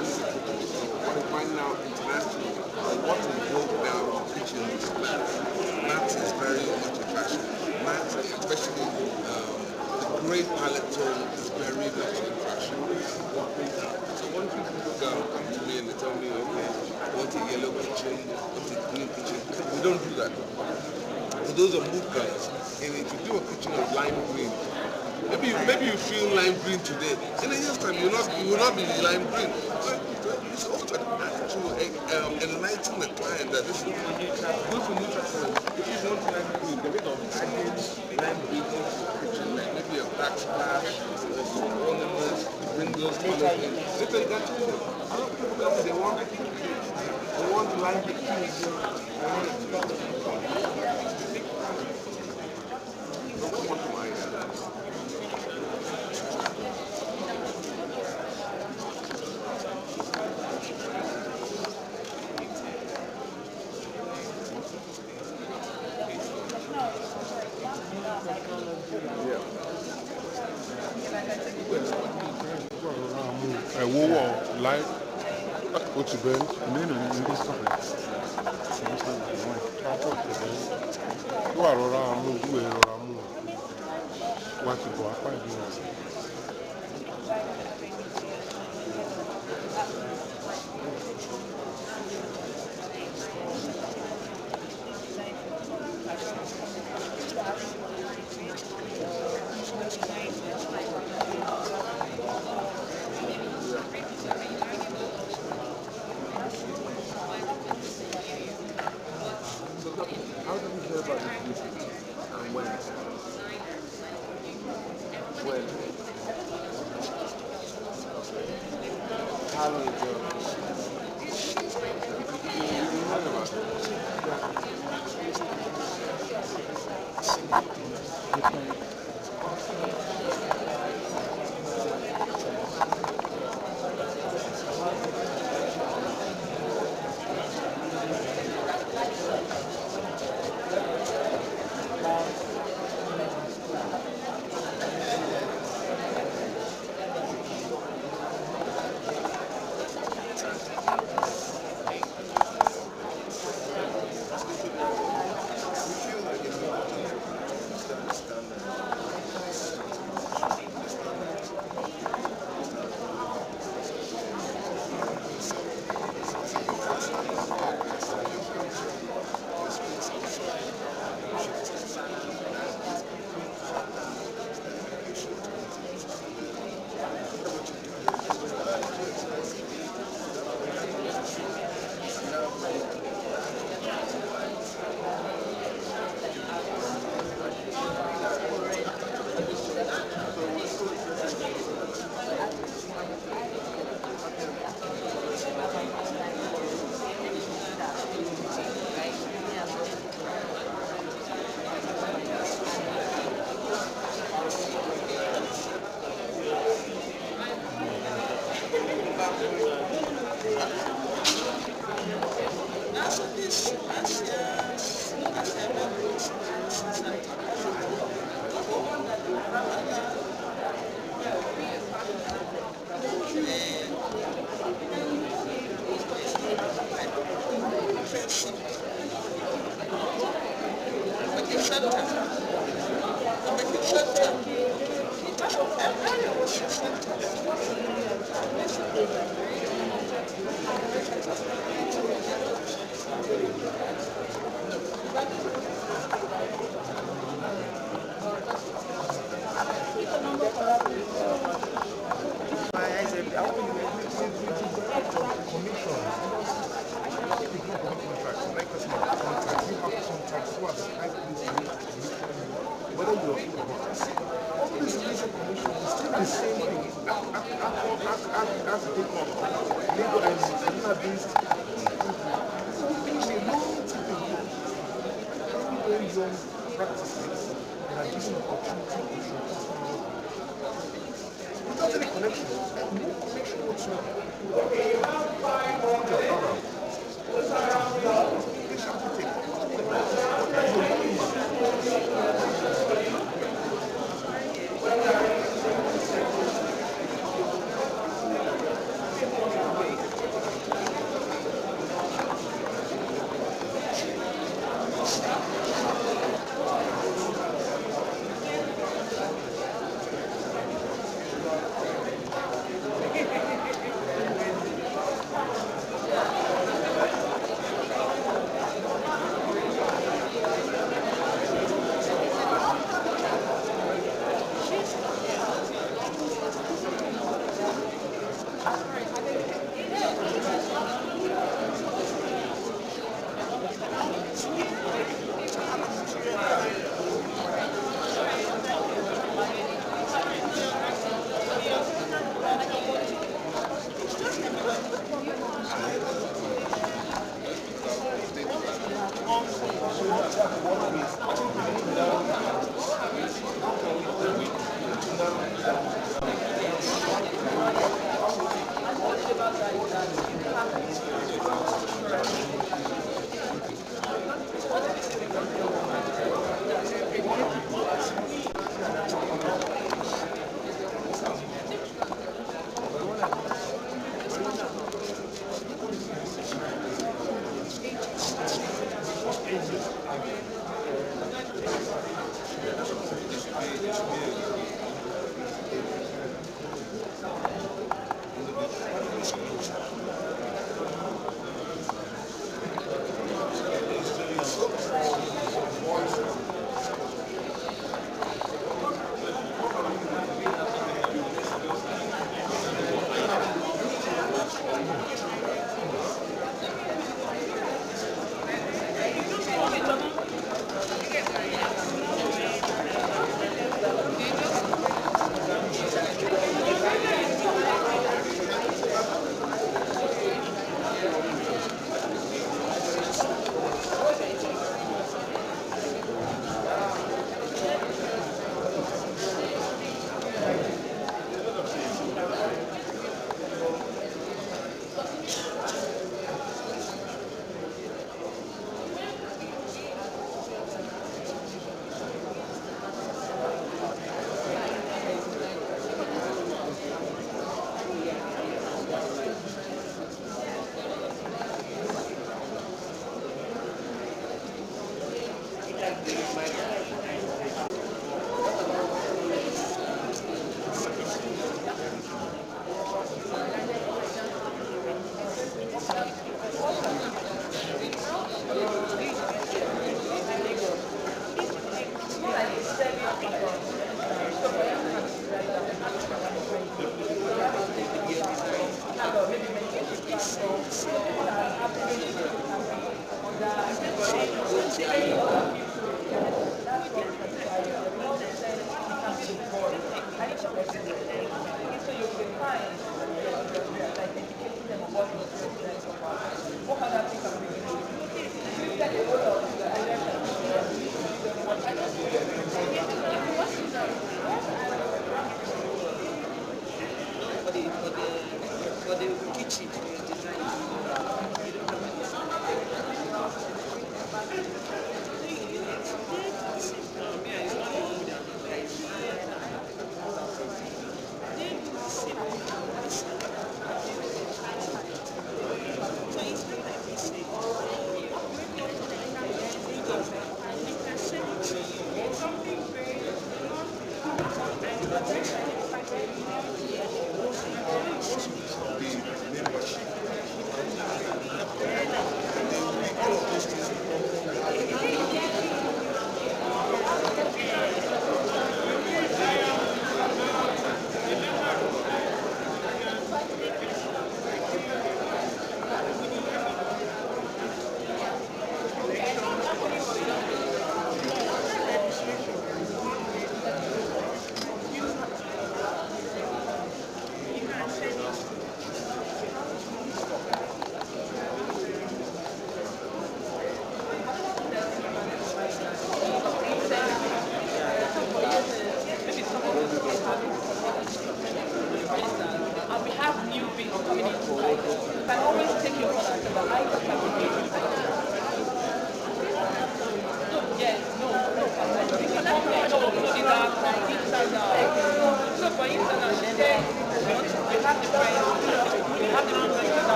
fancy cooking. So what I find now internationally, what is broke down to kitchen is math. Math is very much a fashion. Math, especially the grey palette tone, is very much in fashion. So when people come to me and they tell me, okay, I want a yellow kitchen, I want a green kitchen, we don't do that. So those are mood colors. And if you do a kitchen of lime green, maybe you feel lime green today. In a year's time, you will not be lime green. So it's also an act to enlighten the client that this is good for nutrition. If you want lime green, the way of adding lime green into the kitchen, like maybe a backsplash, some ornaments, bring those colors in. They can get to them. A lot of people come and they want lime green. Light, what's your bed? You are around, you are around. What's your boy? How do you hear about this music and when? How long ago? You heard about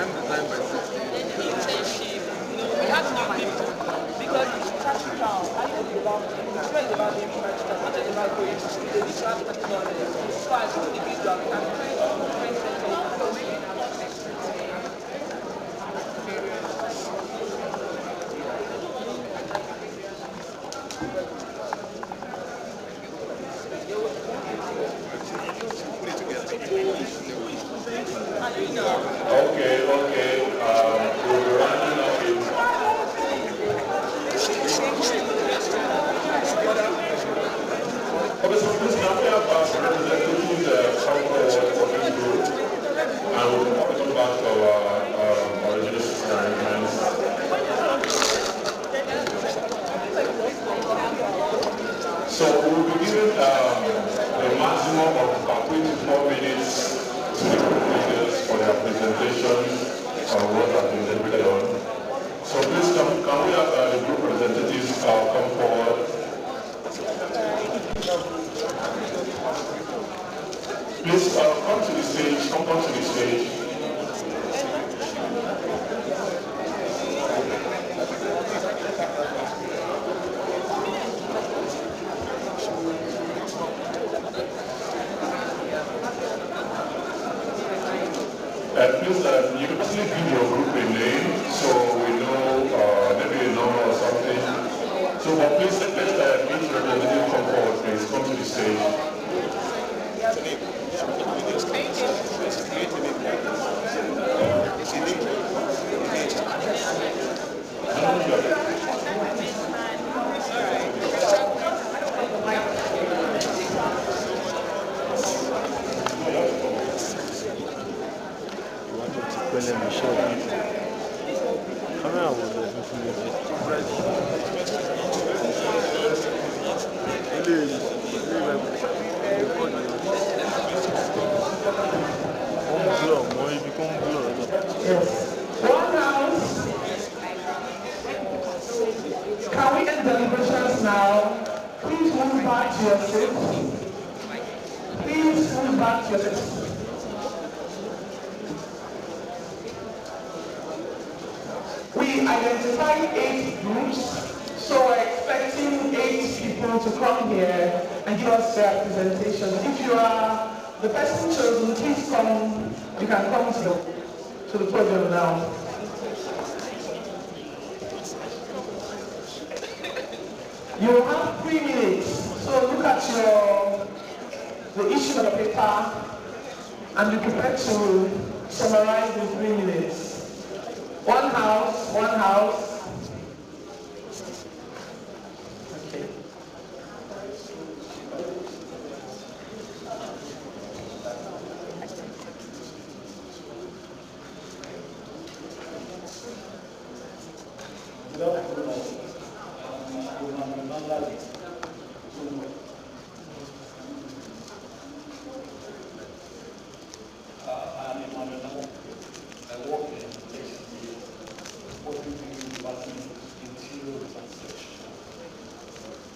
I'm designed by 60. The internship. We have to give people because it's practical. I know it's about it's about being practical, not just about going to school. They need to have practical knowledge. So I think the video we can train different sectors. So maybe Okay, we'll be running up in. Okay, so please can we have representatives come forward for this group, and we'll come back to our original system arrangements. So we'll be given the maximum of 24 minutes to the leaders for their presentation on what has been delivered on. So please can we have the group representatives come forward? Please come to the stage, come to the stage. Please, you can actually give your group a name so we know maybe a number or something. So, but please let each representative come forward, please. Come to the stage. One house. Can we end deliberations now? Please move back to your seats. Please move back to your seats. We identified 8 groups, so we're expecting 8 people to come here and give us their presentation. If you are the person chosen, please come. You can come to the podium now. You have 3 minutes, so look at the issue of the paper and be prepared to summarize in 3 minutes. One house, one house. Okay.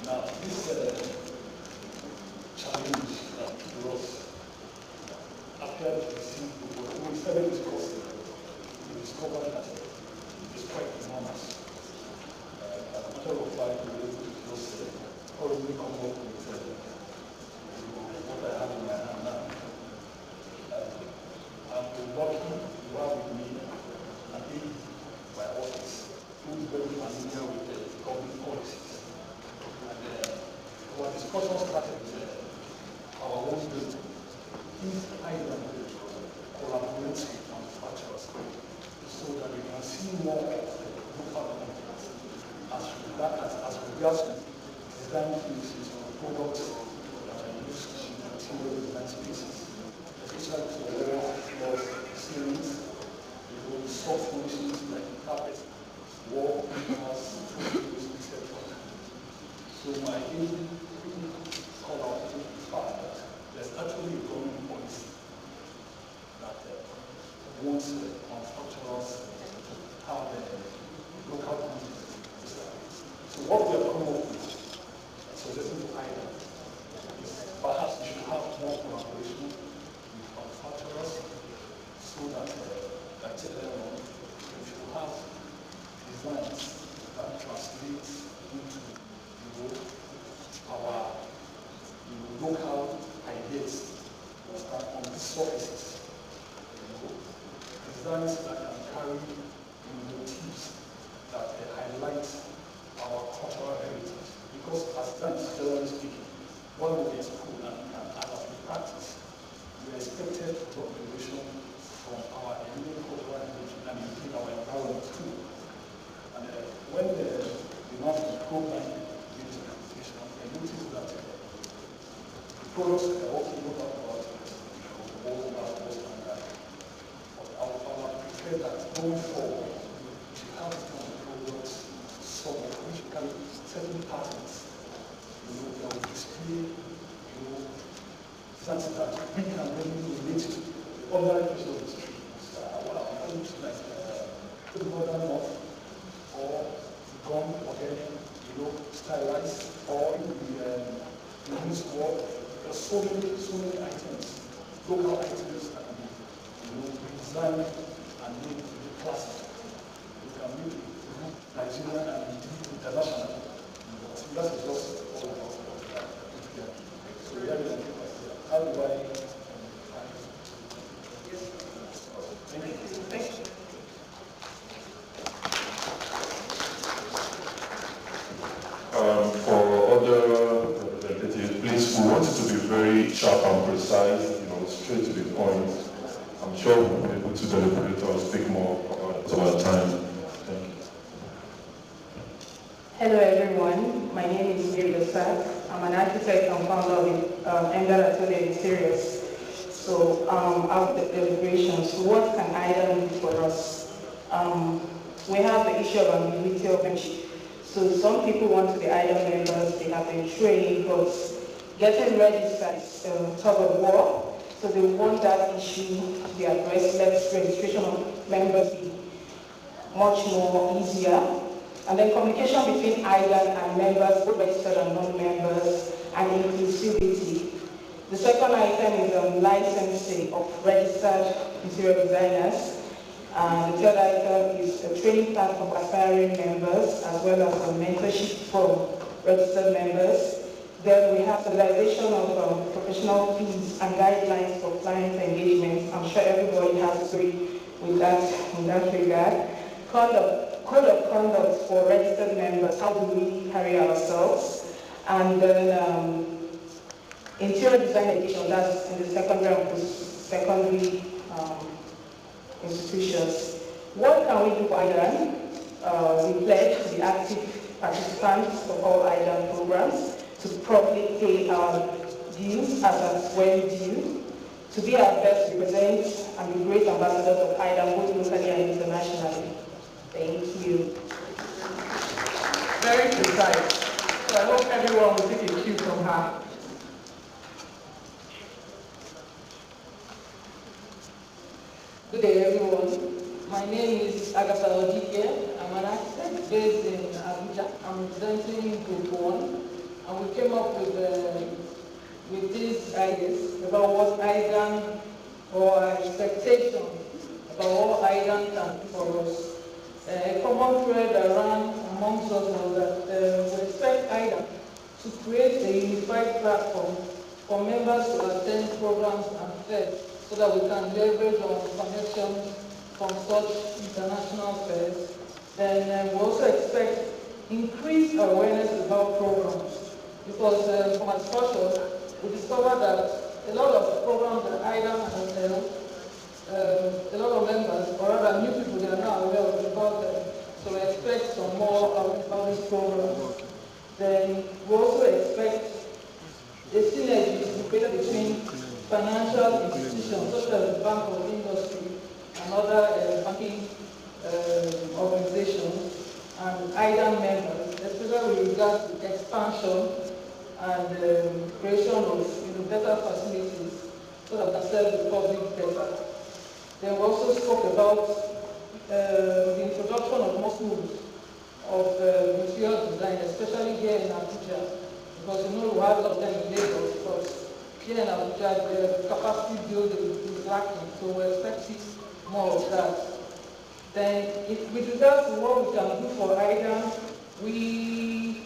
Now, this challenge to us, after we started discussing, we discovered that it is quite enormous. As a matter of fact, we were able to just already come up with what I have in my hand now. I've been working with me and in my office, who is very familiar with the government policies. Our discussion started with our own building. If IDAN collaborates with manufacturers so that we can see more of the local content as regards to design pieces or products that are used in material design spaces, especially for walls, ceilings, soft finishes like carpet, wall, windows, etc. So my aim call out to the fact that there's actually a government policy that wants manufacturers to have local content. So what we have come up with, suggesting to IDAN, is perhaps we should have more collaboration with manufacturers so that designs that can carry motifs that highlight our cultural heritage. Because as that is generally speaking, while we get school and as we practice, we are expected to draw innovation from our unique cultural heritage and in our environment too. And when the demand is program into competition, I noticed that the products are also not about all about standard. But I would prefer that going forward, we should have this kind of products, some of which can certain patterns, that will display, something that we can really relate to the ordinary person of the street. Wow, it looks like the modern north, or gone again, stylized, or it could be used for so many items, local items that can be designed and made to be classic. You can make it Nigerian and international. But that is just all about that. So we have to how do I thank you. For other representatives, please, we want it to be very sharp and precise, straight to the point. I'm sure we'll be able to deliberate or speak more about our time. Thank you. Hello everyone, my name is Mary Losat. I'm an architect and founder with Ember Atelier Interiors. So out of the deliberations, what can IDAN do for us? We have the issue of ambiguity of membership. So some people want to be IDAN members, they have been trained, but getting registered is a tug of war. So they want that issue to be addressed, let registration of members be much more easier. And then communication between IDAN and members, both registered and non-members, and inclusivity. The second item is licensing of registered interior designers. And the third item is a training platform for aspiring members, as well as a mentorship for registered members. Then we have stabilization of professional fees and guidelines for client engagement. I'm sure everybody has to agree with that in that regard. Code of conduct for registered members, how do we carry ourselves? And then interior design education, that's in the secondary and post-secondary institutions. What can we do for IDAN? We pledge to be active participants of all IDAN programs, to properly pay our dues as when due, to be our best to represent and be great ambassadors of IDAN both locally and internationally. Thank you. Very precise. So I hope everyone will take a cue from her. Good day, everyone. My name is Agatha Odike. I'm an architect based in Abuja. I'm representing Group 1. And we came up with these ideas about what IDAN, or our expectation about what IDAN can do for us. A common thread around amongst us was that we expect IDAN to create a unified platform for members to attend programs and fairs so that we can leverage on connections from such international fairs. Then we also expect increased awareness about programs, because from our discussion, we discovered that a lot of programs that IDAN has held, a lot of members, or rather new people, they are now aware about them. So we expect some more about this program. Then we also expect a synergy to be created between financial institutions such as the Bank of Industry and other banking organizations and IDAN members, especially with regard to expansion and creation of better facilities so that we can serve the public better. Then we also spoke about the introduction of more schools of interior design, especially here in Abuja, because we have a lot of them in Lagos, because here in Abuja the capacity building is lacking, so we expect more of that. Then with regards to what we can do for IDAN, we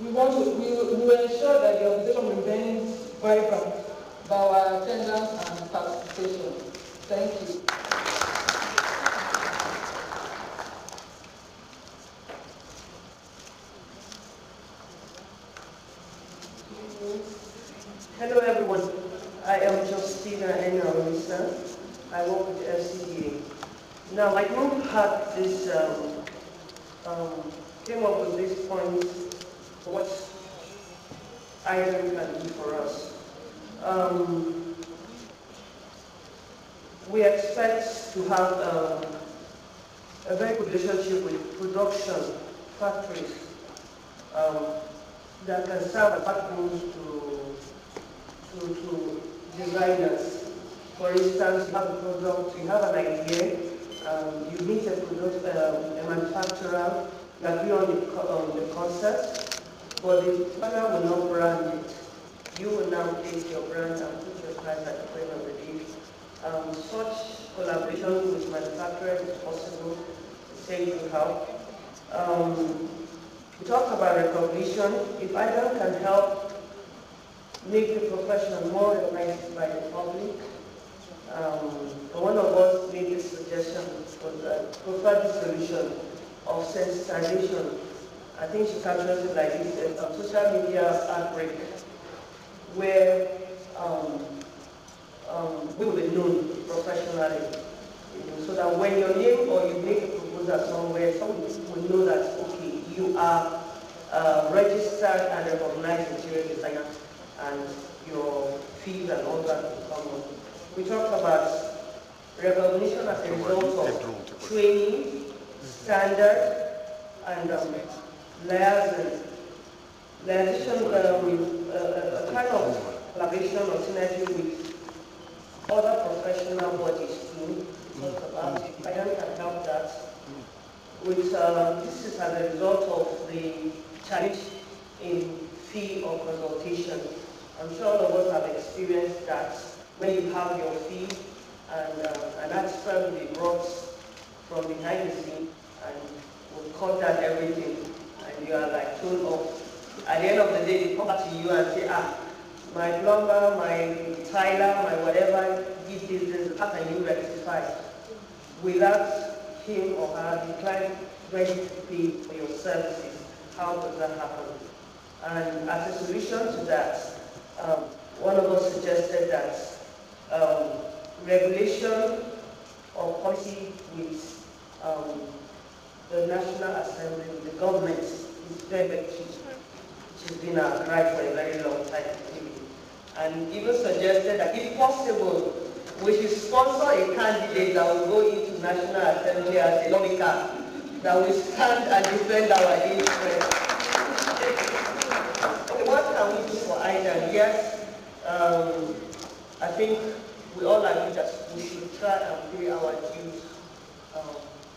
will ensure that the organization remains vibrant by our attendance and participation. Thank you. Hello everyone, I am Justina Enalisa. I work with FCDA. Now my group had this, came up with this point, what IDAN can do for us. We expect to have a very good relationship with production factories that can serve as backbones to designers. For instance, you have a product, you have an idea, you meet a manufacturer, you agree on the concept, but the planner will not brand it. You will now place your brand and put your price at the end of the day. Such collaboration with manufacturers is possible, it's safe to help. We talked about recognition. If IDAN can help make the profession more recognized by the public, one of us made this suggestion for the preferred solution of sensitization. I think she captured it like this, social media outbreak, where we will be known professionally, so that when your name or you make a proposal somewhere, someone will know that, okay, you are registered and recognized interior designer, and your fees and all that will come on. We talked about recognition as a result of training, standard, and liaison, a kind of collaboration or synergy with other professional bodies too. We talked about IDAN can help that. With, this is as a result of the challenge in fee or consultation. I'm sure all of us have experienced that when you have your fee and an expert will be brought from behind the scene and will cut down everything, and you are like thrown off. At the end of the day, they come back to you and say, my plumber, my tiler, my whatever, did this, how can you rectify? Without him or her, the client ready to pay for your services. How does that happen? And as a solution to that, one of us suggested that regulation or policy with the National Assembly, with the government, is very, very key, which has been our cry for a very long time. And even suggested that if possible, we should sponsor a candidate that will go into National Assembly as a lawmaker that will stand and defend our interests. Okay, what can we do for IDAN? Yes, I think we all agree that we should try and pay our dues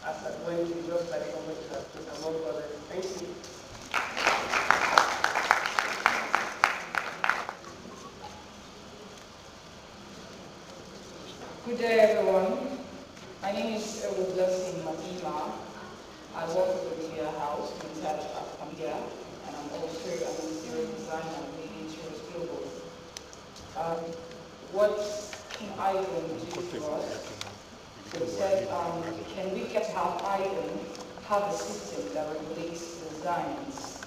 as and when we just like government has put among others. Thank you. Good day, everyone. My name is Abuja Madima. I work at the media house in charge of media, and I'm also an interior designer with Interiors Global. What can IDAN do for us? So we said, can we get to have IDAN have a system that regulates designs?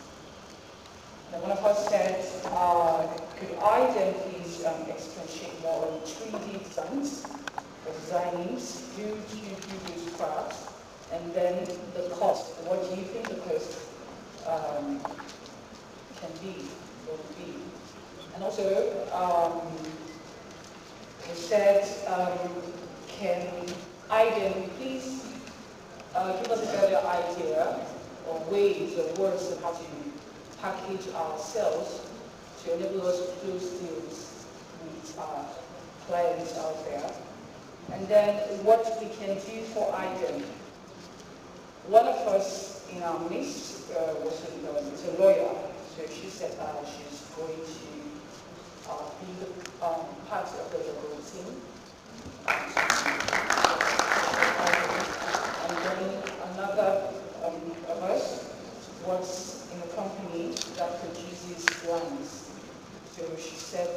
And one of us said, could IDAN please expatiate more on 3D designs? Designings, who do you do those crafts, and then the cost. What do you think the cost can be or would be? And also, we said, can IDAN please give us a better idea or ways or words of how to package ourselves to enable us to close deals with our clients out there? And then what we can do for IDAN. One of us in our midst was a lawyer, so she said she's going to be part of the legal team. And then another of us was in a company that produces wines. So she said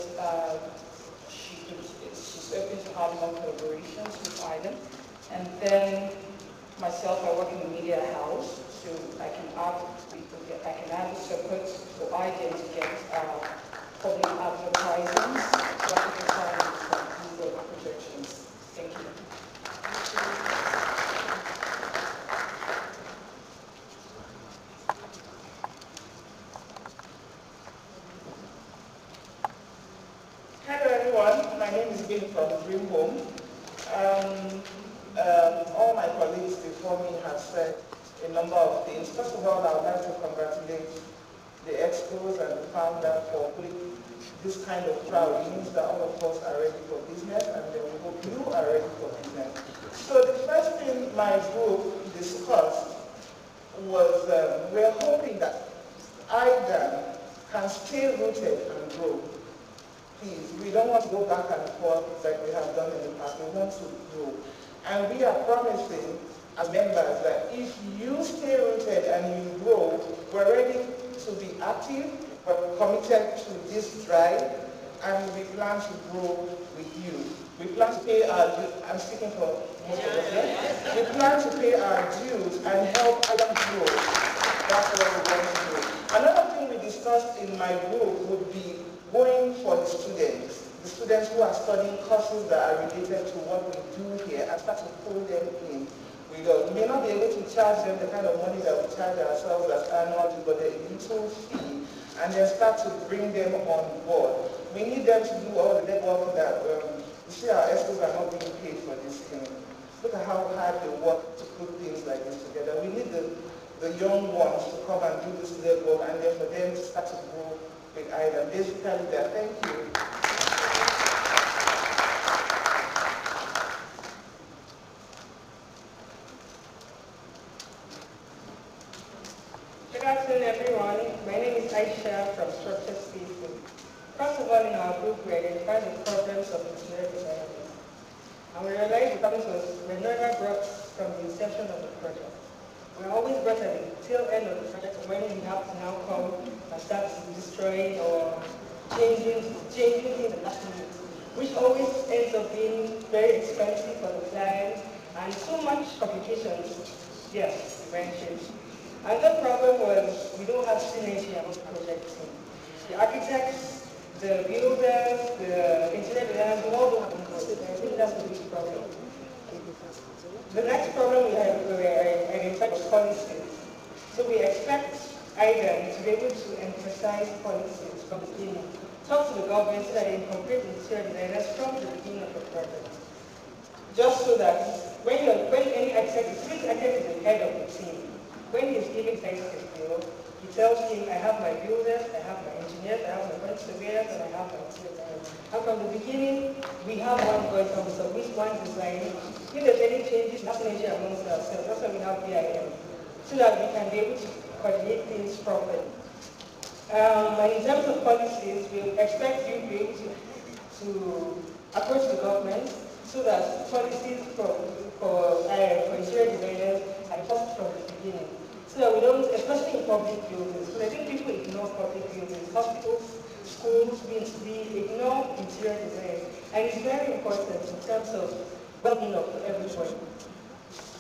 she's open to have have more collaborations with IDAN. And then myself, I work in the media house, so I can add the support for IDAN to get public advertising, graphic design, and Google projections. Thank you. Hello everyone, my name is Bill from Dream Home. All my colleagues before me have said a number of things. First of all, I would like to congratulate the expos and the founder for putting this kind of trial. It means that all of us are ready for business, and then we hope you are ready for business. So the first thing my group discussed was we're hoping that IDAN can stay rooted and grow. Please, we don't want to go back and forth like we have done in the past. We want to grow. And we are promising as members that if you stay rooted and you grow, we're ready to be active, but committed to this drive, and we plan to grow with you. We plan to pay our dues. I'm speaking for most of us here. We plan to pay our dues and help others grow. That's what we want to do. Another thing we discussed in my group would be going for the students who are studying courses that are related to what we do here, and start to pull them in. We may not be able to charge them the kind of money that we charge ourselves as annual, but a little fee, and then start to bring them on board. We need them to do all the legwork that, you see our experts are not being paid for this thing. Look at how hard they work to put things like this together. We need the young ones to come and do this legwork, and then for them to start to grow with IDAN. Basically that. Thank you. Good afternoon, everyone. My name is Aisha from Structure Spaces. First of all, in our group, we identified the problems of interior designers. And we realized the problems were never brought from the inception of the project. We're always brought at the tail end of the project when we have to now come and start destroying or changing things in the last minute, which always ends up being very expensive for the client and so much complications. Yes, eventually. Another problem was we don't have synergy among the project team. The architects, the builders, the interior designers, we all don't have input. I think that's the big problem. The next problem we identified was policies. So we expect IDAN to be able to emphasize policies from the beginning. Talk to the government so that they incorporate interior designers from the beginning of the project. Just so that when any architect is the head of the team, when he's giving things to his he tells him, I have my builders, I have my engineers, I have my quantity surveyors, and I have my interior designers. And from the beginning, we have one voice on the service, one design. If there's any changes, that's synergy amongst ourselves. That's why we have BIM, so that we can be able to coordinate things properly. And in terms of policies, we expect you to be able to approach the government so that policies for interior designers are enforced from the beginning. So that we don't, especially in public buildings, because I think people ignore public buildings, hospitals, schools, we ignore interior design. And it's very important in terms of well-being of everyone.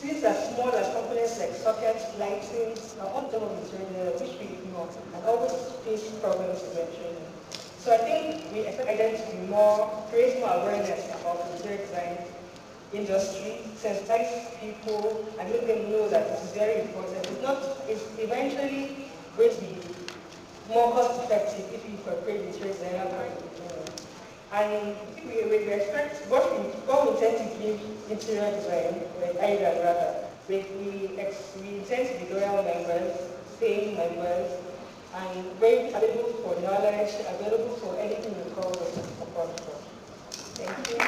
Things as small as components like sockets, lighting, are all done on interior design, which we ignore and always face problems eventually. So I think we expect IDAN to be create more awareness about interior design industry, sensitize people, and let them know that it is very important. It's eventually going to be more cost effective if you incorporate interior design from the beginning. And we expect what we intend to give interior design, IDAN rather, we intend to be loyal members, paying members, and very available for knowledge, available for anything you call us for. Thank you.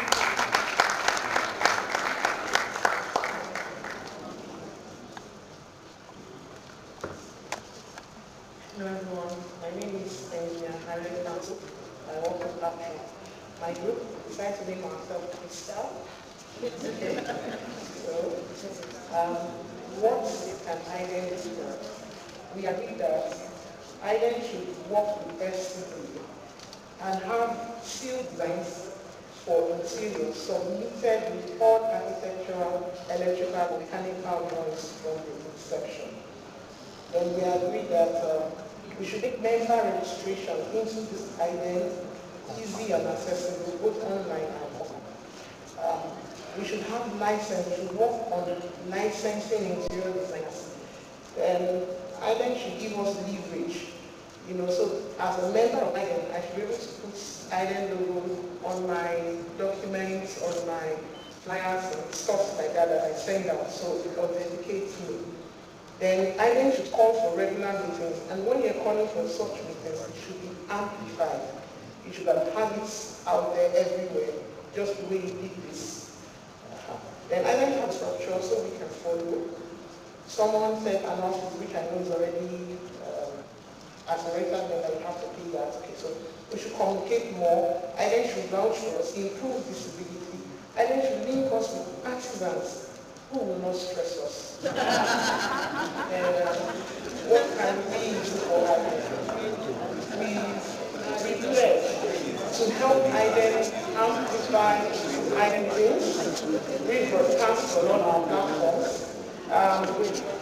Hello everyone, my name is Harry Council. I work with Abuja. My group decided to make ourselves freestyle. So, what can IDAN do? We agree that IDAN should work with best and have field designs for interior submitted with all architectural, electrical, mechanical drawings from the inception. Then we agreed that we should make member registration into this IDAN easy and accessible, both online and offline. We should have license, we should work on licensing interior designers. And IDAN should give us leverage. So as a member of IDAN, I should be able to put IDAN logo on my documents, on my flyers and stuff like that I send out, so it authenticates me. Then IDAN should call for regular meetings, and when you're calling for such meetings, it should be amplified. You should have it out there everywhere, just the way you did this. Then IDAN have structure so we can follow. Someone said an office, which I know is already accelerated, then I have to pay that. Okay, so we should communicate more. IDAN should vouch for us, improve visibility. IDAN should link us with artisans who will not stress us. And what can we do for IDAN? We pledge to help IDAN amplify IDAN things, rebroadcast on all our platforms.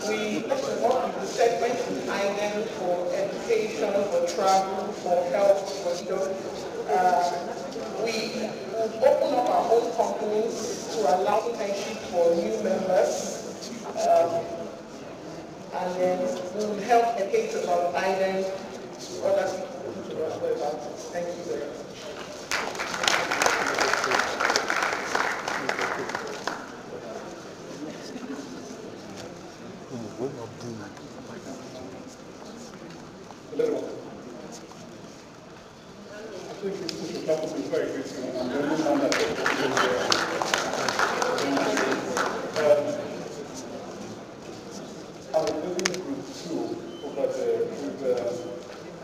We work with the segment in IDAN for education, for travel, for health, for stuff. We will open up our own companies to allow internship for new members. And then we will help educate about IDAN to other people who do not know about it. Thank you very much. I think this is probably very good to understand that. I was living with two, but with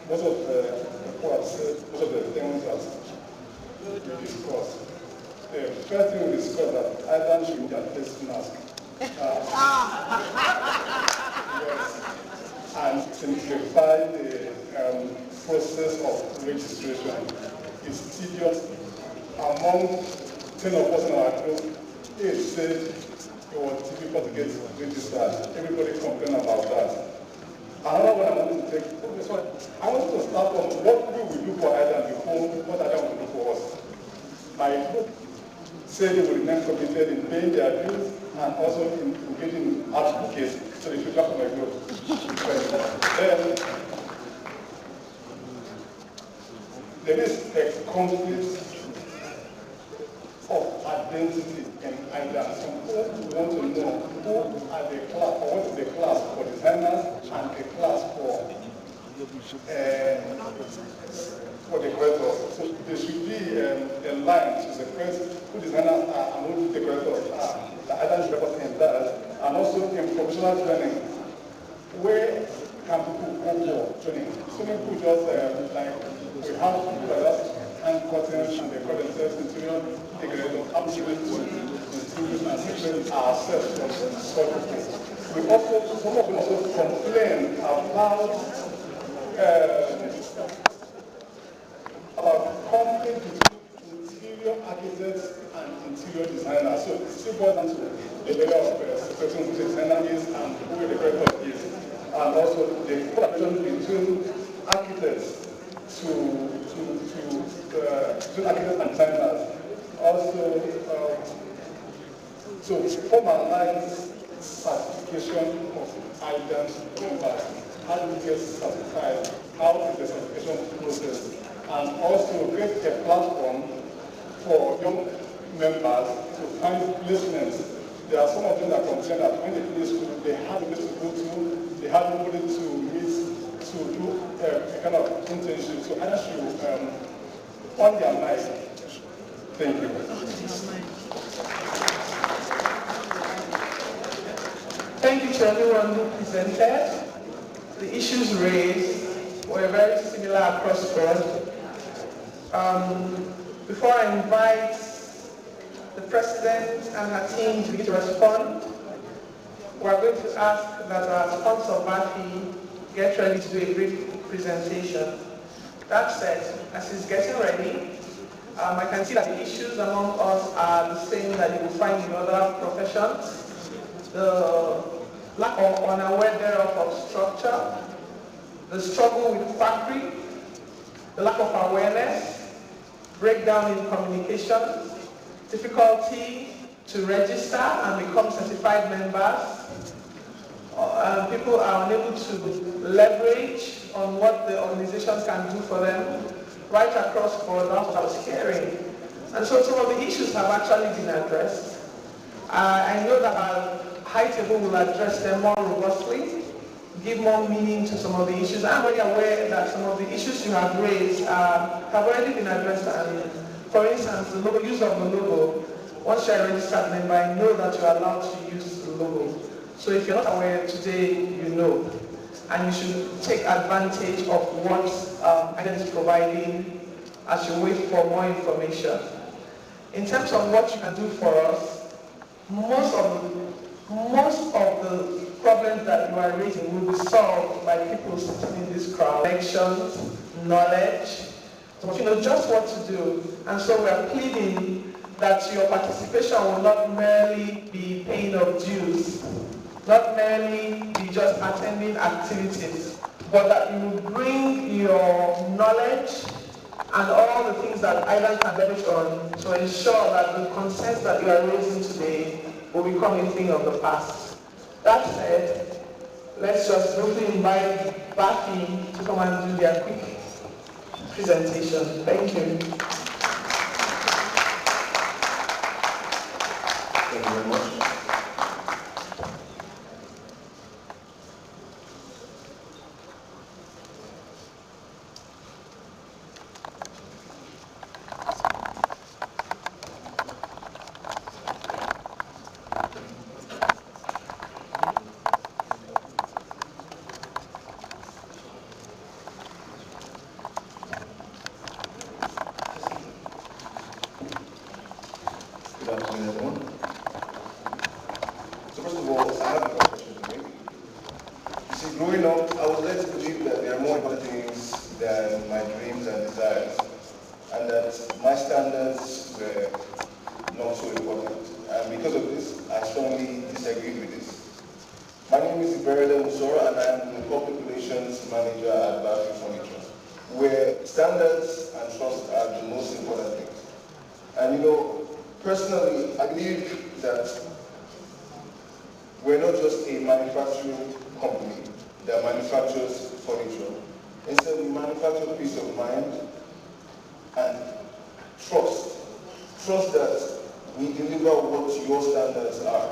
most of the reports, most of the things that we discussed. The first thing we discussed that IDAN should need a face mask. Yes. And simplify the process of registration. It's tedious. Among 10 of us in our group, 8 said it was difficult to get registered. Everybody complained about that. Another one I wanted to take, I wanted to start from what we will do for IDAN before what IDAN will do for us. My group said they will remain committed in paying their bills and also in engaging in advocacy. So they should come to my group. Then, there is a conflict of identity in IDAN. Some people want to know who are the class, or what is the class for designers and the class for the decorators. So there should be a line to separate who designers are and who decorators are. The IDAN should represent that. And also in professional training, where can people go for training? So many people just we have people like that, hand cuttings and they call themselves interior decorators, absolutely interior and separate ourselves from such things. We also, some of them also complain about conflict between interior architects and interior designers. So it still boils down to the level of separating who the designer is and who the decorator is. And also the collaboration between architects between architects and designers. Also, to formalize certification of IDAN members. How do we get certified? How is the certification process? And also create a platform for young members to find placements. There are some of them that complain that when they finish school, they have a place to go to, they have nobody to meet, to do a kind of internship. So I should on their mind. Thank you. Thank you to everyone who presented. The issues raised were very similar across the board. Before I invite the President and her team to begin to respond, we're going to ask that our sponsor, Bafi, get ready to do a brief presentation. That said, as he's getting ready, I can see that the issues among us are the same that you will find in other professions. The lack of unaware thereof of structure, the struggle with factory, the lack of awareness, breakdown in communication, difficulty to register and become certified members. People are unable to leverage on what the organizations can do for them right across borders. That's what I was hearing. And so some of the issues have actually been addressed. I know that our high table will address them more robustly, give more meaning to some of the issues. I'm already aware that some of the issues you have raised have already been addressed. And for instance, the use of the logo. Once you're a registered member, I know that you're allowed to use the logo. So if you're not aware today, you know. And you should take advantage of what IDAN is providing as you wait for more information. In terms of what you can do for us, most of the problems that you are raising will be solved by people sitting in this crowd. Connections, knowledge, just what to do. And so we are pleading that your participation will not merely be paying of dues, not merely be just attending activities, but that you will bring your knowledge and all the things that IDAN can leverage on to ensure that the concerns that you are raising today will become a thing of the past. That said, let's just briefly invite Bafi to come and do their quick presentation. Thank you. Thank you very much. Good afternoon, everyone. So first of all, I have a question to make. You see, growing up, I was led to believe that there are more important things than my dreams and desires, and that my standards were not so important. And because of this, I strongly disagreed with this. My name is Iberede Musora, and I am the Public Relations Manager at Bafi Furniture, where standards and trust are the most important things. And personally, I believe that we're not just a manufacturing company that manufactures furniture. Instead, we manufacture peace of mind and trust. Trust that we deliver what your standards are.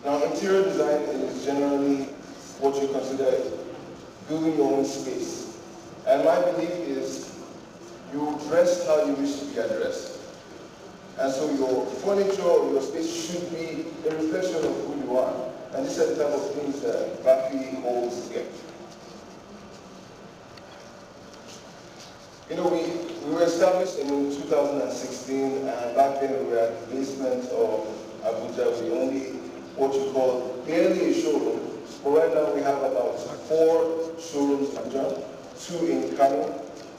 Now, interior design is generally what you consider building your own space. And my belief is you dress how you wish to be addressed. And so your furniture or your space should be a reflection of who you are. And these are the type of things that Bafi holds here. We were established in 2016, and back then we were at the basement of Abuja. We only what you call barely a showroom. But right now we have about 4 showrooms in Abuja, 2 in Kano,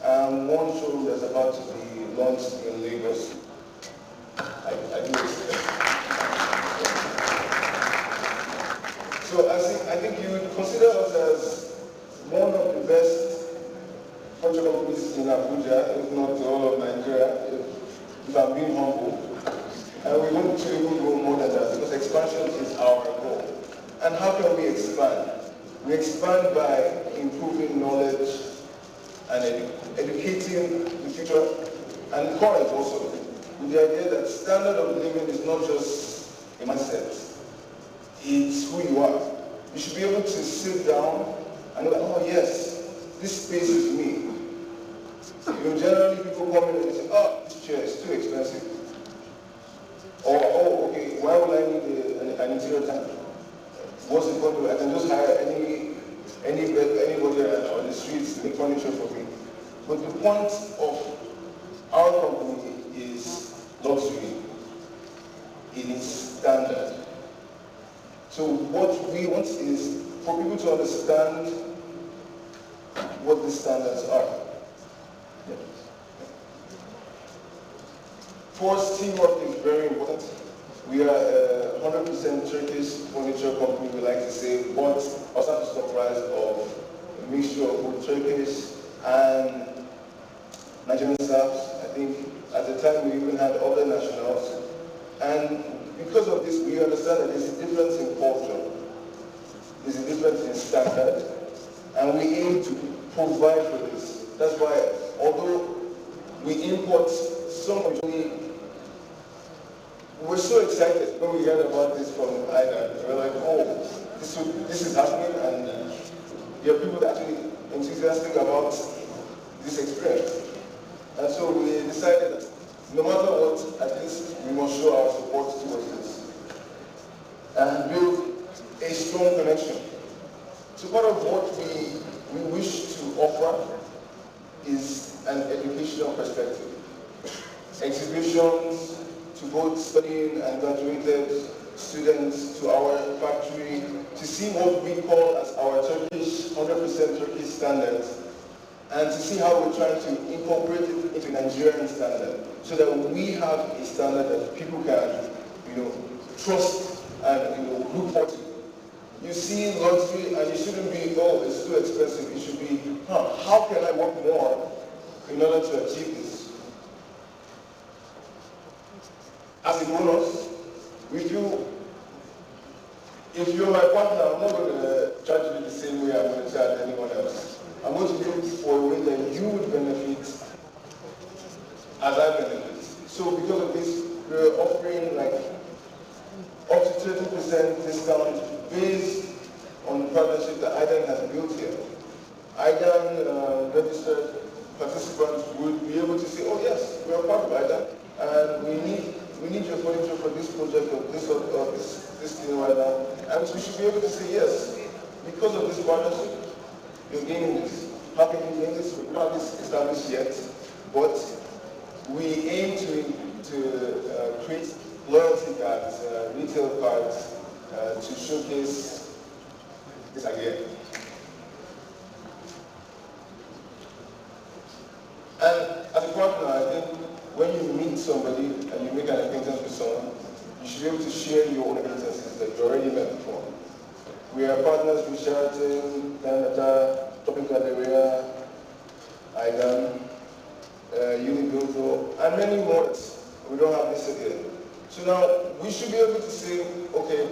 and 1 showroom that's about to be launched in Lagos. I do expect. So I think you would consider us as one of the best furniture companies in Abuja, if not all of Nigeria, if I'm being humble. And we want to even go more than that, because expansion is our goal. And how can we expand? We expand by improving knowledge and educating the future and the current also, with the idea that standard of living is not just a mindset, it's who you are. You should be able to sit down and go, oh yes, this space is me. Generally people come in and they say, oh, this chair is too expensive. Or, oh, okay, why would I need an interior designer? What's the point of it? I can just hire anybody on the streets to make furniture for me. But the point of our company is luxury. It is standard. So what we want is for people to understand what the standards are. course, teamwork is very important. We are a 100% Turkish furniture company, we like to say, but also is comprised of a mixture of both Turkish and Nigerian staffs. I think at the time we even had other nationals. And because of this, we understand that there's a difference in culture, there's a difference in standard, and we aim to provide for this. That's why, although we import so much, we're so excited when we heard about this from IDAN. We're like, oh, this is happening, and there are people that are actually enthusiastic about this experience. And so we decided that no matter what, at least we must show our support towards this and build a strong connection. So part of what we wish to offer is an educational perspective. Exhibitions to both studying and graduated students, to our factory, to see what we call as our Turkish, 100% Turkish standards, and to see how we're trying to incorporate it into Nigerian standard, so that we have a standard that people can, trust and look forward to. You see luxury, and it shouldn't be, oh, it's too expensive. It should be, how can I work more in order to achieve this? As a bonus, we feel, if you're my partner, I'm not going to charge you the same way I'm going to charge anyone else. I'm going to look for a way that you would benefit as I benefit. So because of this, we're offering like up to 30% discount based on the partnership that IDAN has built here. IDAN registered participants would be able to say, oh yes, we are part of IDAN, and we need your furniture for this project or this thing right now. And we should be able to say yes, because of this partnership, you're gaining this. How can you gain this? We don't have this established yet, but we aim to create loyalty cards, retail cards, to showcase this idea. And as a partner, I think when you meet somebody and you make an acquaintance with someone, you should be able to share your own acquaintances that you already met before. We are partners with Sheraton, Canada, Shopping Galleria, IDAN, Unibuildo, and many more. We don't have this again. So now we should be able to say, okay,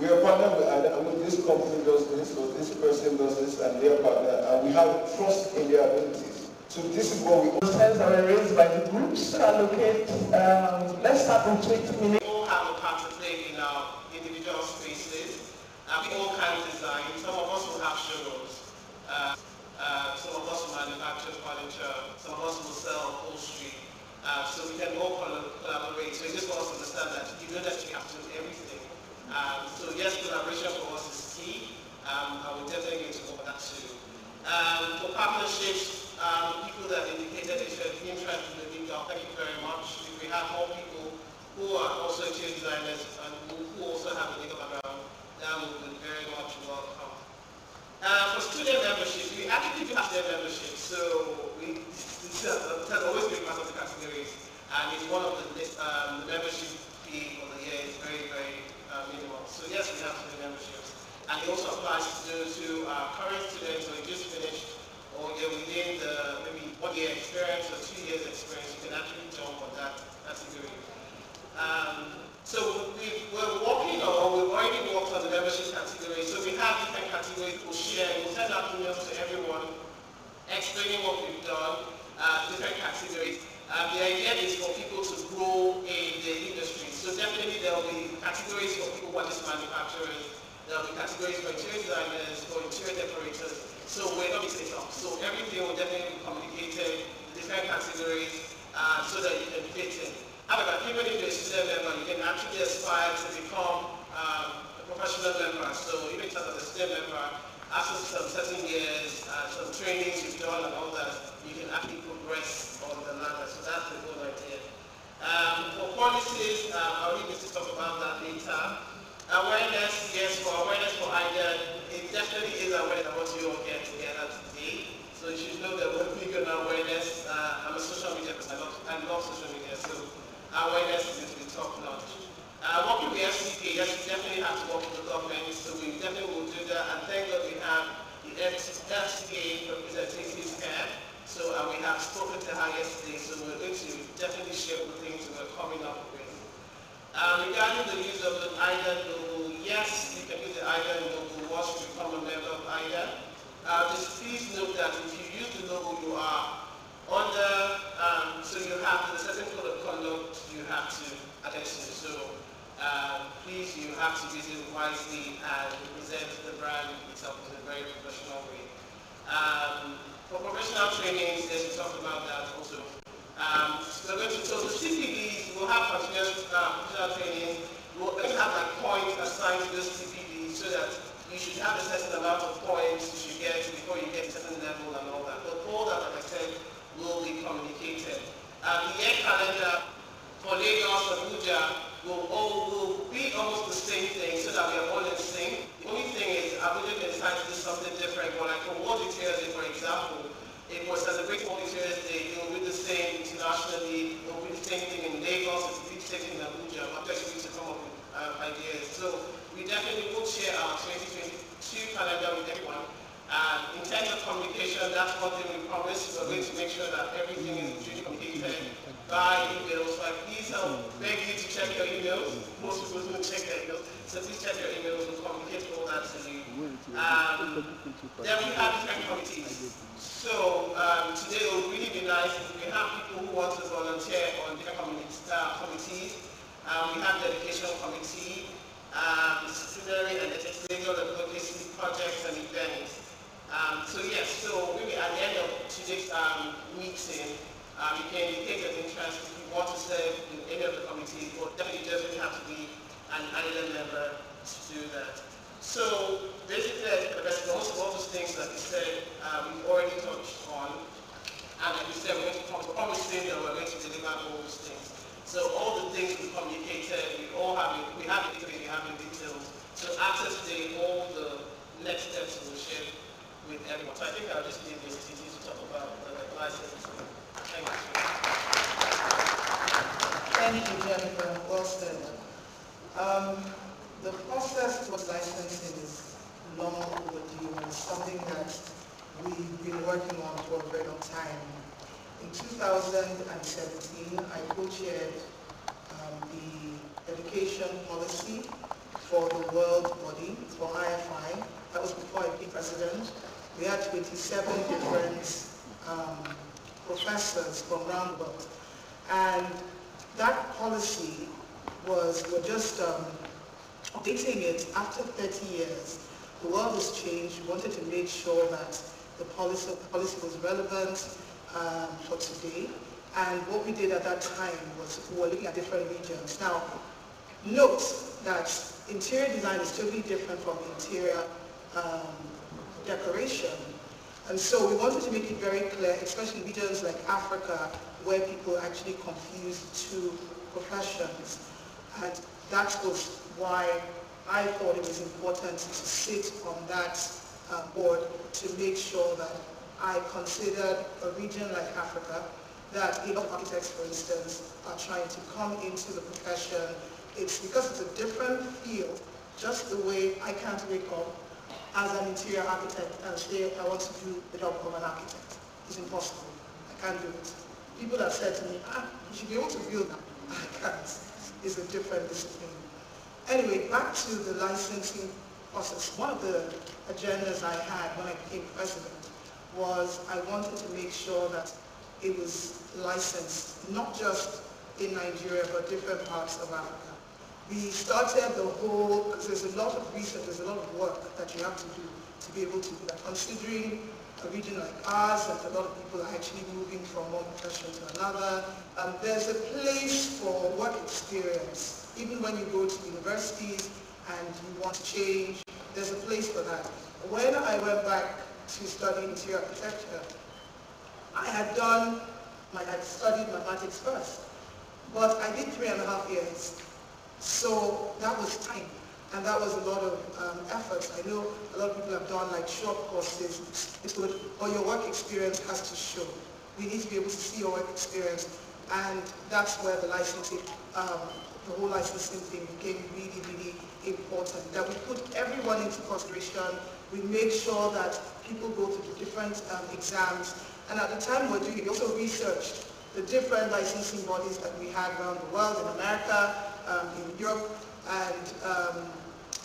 we are partnered with IDAN, and when this company does this, or this person does this, and they are partner, and we have trust in their abilities. So this is what we Concerns that were raised by the groups. Allocate, let's start in 20 minutes. We all have a part to play in our individual spaces. We all can design. Some of us will have showrooms. Some of us will manufacture furniture. Some of us will sell upholstery. So we can all collaborate. So I just want us to understand that you don't necessarily have to do everything. So yes, collaboration for us is key. I will definitely get to go over that too. For partnerships, people that indicated they showed interest in the big job, thank you very much. If we have more people who are also interior designers and who also have a legal background, that would be very much welcome. For student membership, we actually do have student membership, so this has always been part of the categories, and it's one of the membership fee for the year is very, very minimal. So yes, we have student memberships, and it also applies to those who are current students or just finished, or you're within the maybe 1 year experience or 2 years experience, you can actually jump on that category. So we're working on, we've already worked on the membership category. So we have different categories we'll share. We'll send out emails to everyone explaining what we've done, different categories. The idea is for people to grow in the industry. So definitely there will be categories for people who are just manufacturers. There will be categories for interior designers, for interior decorators. So we're not mixing it up. So everything will definitely be communicated in different categories so that you can fit in. However, even if you're a student member, you can actually aspire to become a professional member. So even if you're a student member, after some certain years, some trainings you've done and all that, you can actually progress on the ladder. So that's the whole idea. For policies, I'll leave you to talk about that later. Awareness, yes, for awareness for IDAN, it definitely is awareness of what you all get together today. So you should know that we're big on awareness. I'm a social media person. I love social media. So awareness is going to be top notch. Working with FCPA, yes, we definitely have to work with the government, so we definitely will do that, and thank God we have the FCPA representatives here. So we have spoken to her yesterday, so we're going to definitely share the things we're coming up with. Regarding the use of the IDAN logo, yes, you can use the IDAN logo once you become a member of IDAN. Just please note that if you use the logo, you are under, so you have the certain code of conduct you have to attend to. So please, you have to use it wisely and represent the brand itself in a very professional way. For professional trainings, yes, we talked about that also. So the CPDs will have continuous professional training. We'll have like points assigned to those CPDs so that you should have a certain amount of points you should get before you get to a certain level and all that. But all that, like I said, will be communicated. The year calendar for Lagos, Abuja, will be almost the same thing so that we are all in sync. The only thing is Abuja can decide to do something different. But like for World Details Day, for example, it was celebrating World Details Day, it will be the same internationally, it will be the same thing in Lagos, it will be the same thing in Abuja. I'm just going to come up with ideas. So we definitely will share our 2022 calendar with everyone. In terms of communication, that's one thing we promised. We're going to make sure that everything is duly communicated by emails. So please beg you to check your emails. Most people don't check their emails. So please check your emails. We'll communicate all that to you. Then we have different committees. So today it would really be nice if we have people who want to volunteer on different committees. We have the education committee, disciplinary and legal advocacy projects and events. So yes, so maybe at the end of today's meeting, you can indicate your interest if you want to serve in any of the committees, but definitely you doesn't have to be an IDAN member to do that. So basically, most of all those things that you said, we've already touched on, and like you said, we're going to come to promising that we're going to deliver all those things. So all the things we communicated, we have the details, we have the details. So after today, all the next steps we'll share with everyone. So I think I'll just leave this to talk about the license. Thank you. Thank you, Jennifer. Well said. The process towards licensing is long overdue and something that we've been working on for a very long time. In 2017, I co-chaired the education policy for the world body, for IFI. That was before I became president. We had 27 different professors from around the world. And that policy we're just updating it after 30 years. The world has changed. We wanted to make sure that the policy was relevant for today. And what we did at that time was we were looking at different regions. Now, note that interior design is totally different from interior decoration. And so we wanted to make it very clear, especially in regions like Africa, where people actually confuse two professions. And that was why I thought it was important to sit on that board to make sure that I considered a region like Africa, that architects, for instance, are trying to come into the profession. It's because it's a different field, just the way I can't wake up as an interior architect and say I want to do the job of an architect. It's impossible. I can't do it. People have said to me, you should be able to build that. I can't. It's a different discipline. Anyway, back to the licensing process. One of the agendas I had when I became president was I wanted to make sure that it was licensed, not just in Nigeria, but different parts of Africa. We started the whole, because there's a lot of research, there's a lot of work that you have to do to be able to do that. Considering a region like ours, that a lot of people are actually moving from one profession to another. There's a place for work experience. Even when you go to universities and you want to change, there's a place for that. When I went back to study interior architecture, I had studied mathematics first, but I did 3.5 years. So that was time, and that was a lot of efforts. I know a lot of people have done like short courses, it's good, but your work experience has to show. We need to be able to see your work experience And that's where the licensing, the whole licensing thing became really, really important. That we put everyone into consideration. We make sure that people go through the different exams. And at the time we're doing it, we also researched the different licensing bodies that we had around the world, in America, in Europe, and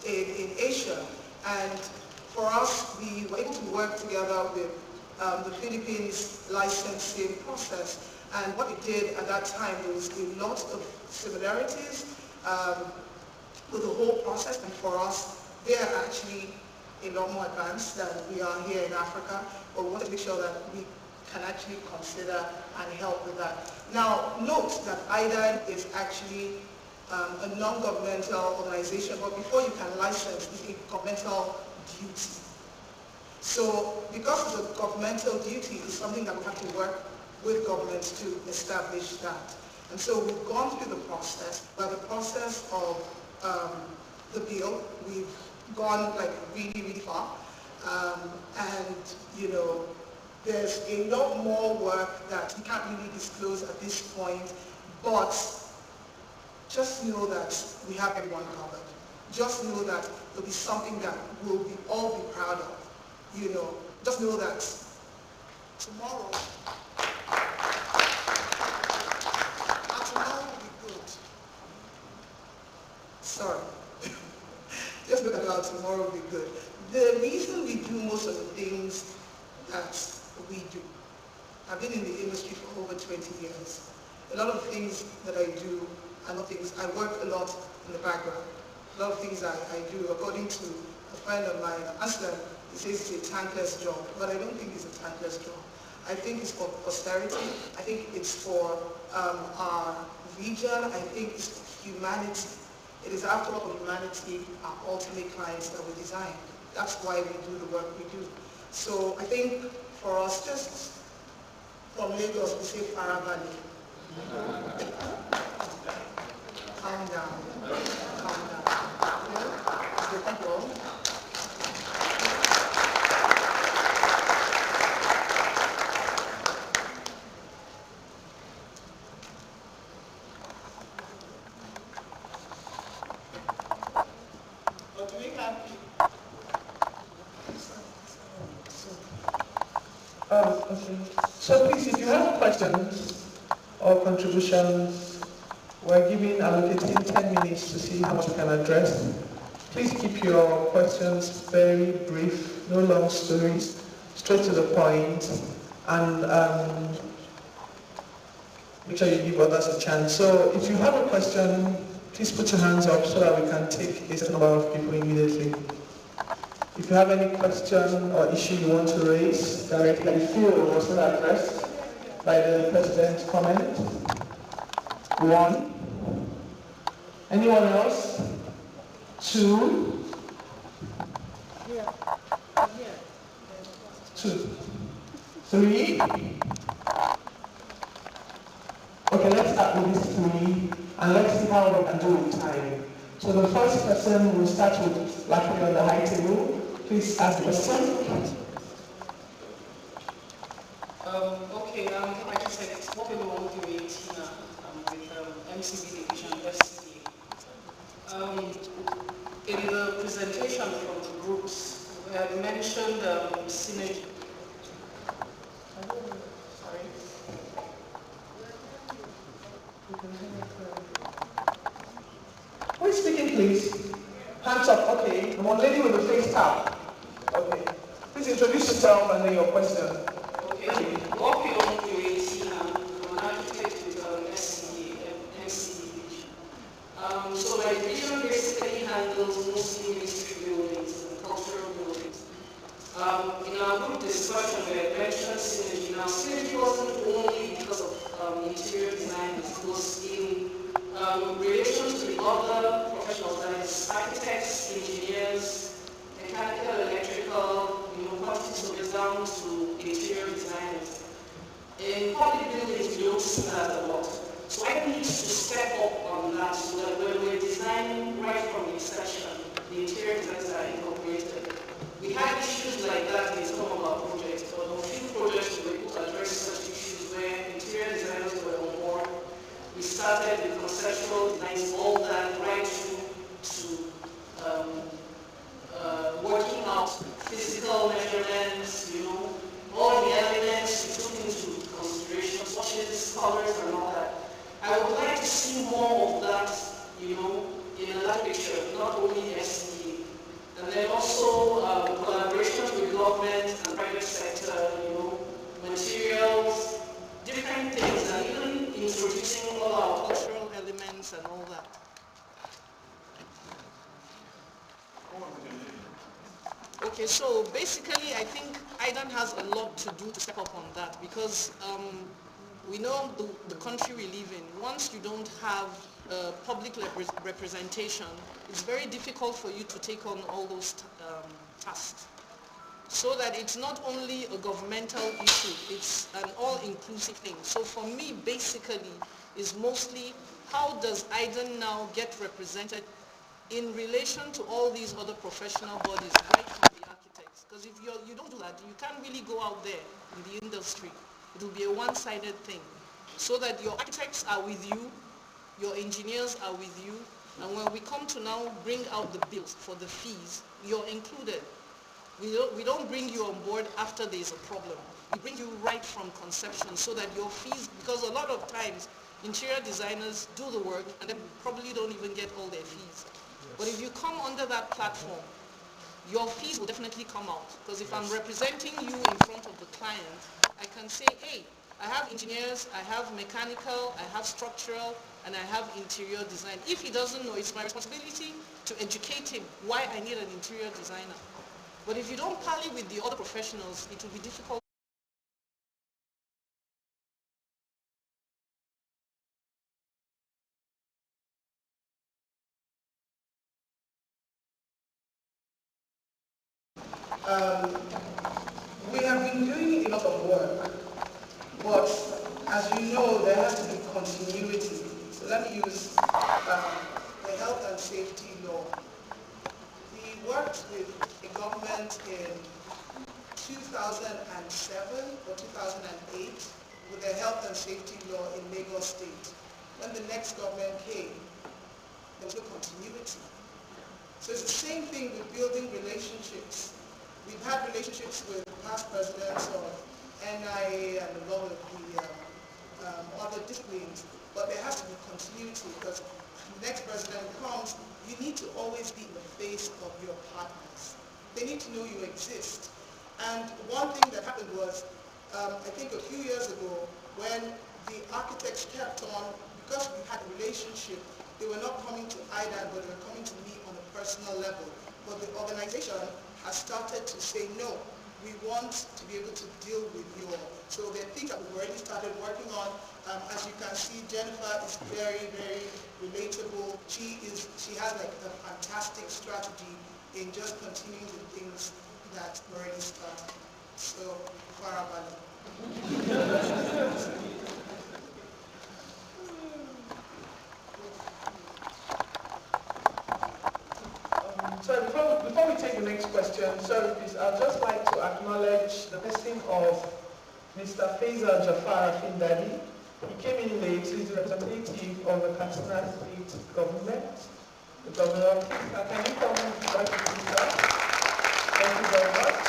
in Asia. And for us, we were able to work together with the Philippines licensing process. And what we did at that time was a lot of similarities with the whole process. And for us, they are actually a lot more advanced than we are here in Africa. But we want to make sure that we can actually consider and help with that. Now, note that IDAN is actually a non-governmental organization, but before you can license, it's a governmental duty. So because it's a governmental duty, it's something that we have to work with governments to establish that. And so we've gone through the process. By the process of the bill, we've gone like really, really far. And you know, there's a lot more work that we can't really disclose at this point, but just know that we have everyone covered. Just know that there'll be something that we'll all be proud of. You know, just know that tomorrow will be good. Sorry. Just look at how tomorrow will be good. The reason we do most of the things that we do, I've been in the industry for over 20 years. A lot of things that I do are not things, I work a lot in the background. A lot of things I do, according to a friend of mine, Aslan, he says it's a thankless job, but I don't think it's a thankless job. I think it's for posterity. I think it's for our region. I think it's for humanity. It is after all for humanity, our ultimate clients that we design. That's why we do the work we do. So I think for us, just from Lagos, we say Farah Valley. Calm down. Calm down. Okay, thank you all. Okay. So please, if you have questions or contributions, we're allocating 10 minutes to see how much we can address. Please keep your questions very brief, no long stories, straight to the point, and make sure you give others a chance. So if you have a question, please put your hands up so that we can take a certain number of people immediately. If you have any question or issue you want to raise directly, you feel was not addressed by the President's comment. 1. Anyone else? 2. 2. 3. Okay, let's start with these 3 and let's see how we can do with time. So the first person will start with Lucky on the high table. Please ask the question. Okay, like I said, it's what we want to do with Tina with MCB Division FCA. In the presentation from the groups, we had mentioned synergy. Sorry. Who is speaking, please? Hands up, okay. The one lady with the face tap. Okay. Please introduce yourself and then your question. Okay. What we want to do is Tina, I'm an architect with MCB division. So my division basically handles mostly ministry buildings and cultural buildings. In our group discussion, we had mentioned synergy. Now, synergy wasn't only because of interior design, it was in relation to the other professionals, that is architects, engineers, mechanical, electrical, quantities of down to interior designers. In public buildings, we don't see that a lot. So I need to step up on that so that when we're designing right from the inception, the interior designs are incorporated. We had issues like that in some of our projects, but on few projects we were able to address such issues where interior designers were on board conceptual designs, all that, right through to working out physical measurements, all the elements you took into consideration, swatches, colors, and all that. I would like to see more of that, in that picture, not only SCA. And then also collaboration with government and private sector, materials, different things, and even introducing all our cultural elements and all that. Okay, so basically I think IDAN has a lot to do to step up on that, because we know the country we live in. Once you don't have public representation, it's very difficult for you to take on all those tasks. So that it's not only a governmental issue, it's an all-inclusive thing. So for me, basically, is mostly how does IDAN now get represented in relation to all these other professional bodies, right from the architects. Because if you don't do that, you can't really go out there in the industry. It will be a one-sided thing. So that your architects are with you, your engineers are with you, and when we come to now bring out the bills for the fees, you're included. We don't bring you on board after there's a problem. We bring you right from conception so that your fees, because a lot of times interior designers do the work and they probably don't even get all their fees. But if you come under that platform, your fees will definitely come out. Because if I'm representing you in front of the client, I can say, hey, I have engineers, I have mechanical, I have structural, and I have interior design. If he doesn't know, it's my responsibility to educate him why I need an interior designer. But if you don't parley with the other professionals, it will be difficult. We have been doing a lot of work, but as you know, there has to be continuity. So let me use the health and safety law. We worked with a government in 2007 or 2008 with the health and safety law in Lagos State. When the next government came, there was no continuity. So it's the same thing with building relationships. We've had relationships with past presidents of NIA and a lot of the other disciplines, but there has to be continuity because the next president comes, you need to always be in the face of your partners. They need to know you exist. And one thing that happened was, I think a few years ago, when the architects kept on, because we had a relationship, they were not coming to IDAN, but they were coming to me on a personal level. But the organization has started to say, no, we want to be able to deal with you all. So there are things that we've already started working on. As you can see, Jennifer is very, very relatable. She has like a fantastic strategy in just continuing the things that were already started. So, Farabali. So before we take the next question, sorry please, I'd just like to acknowledge the passing of Mr. Faisal Jafar Afindadi. He came in late, he's the representative of the Katsina State government. The governor, can you come back to the sir? Thank you very much.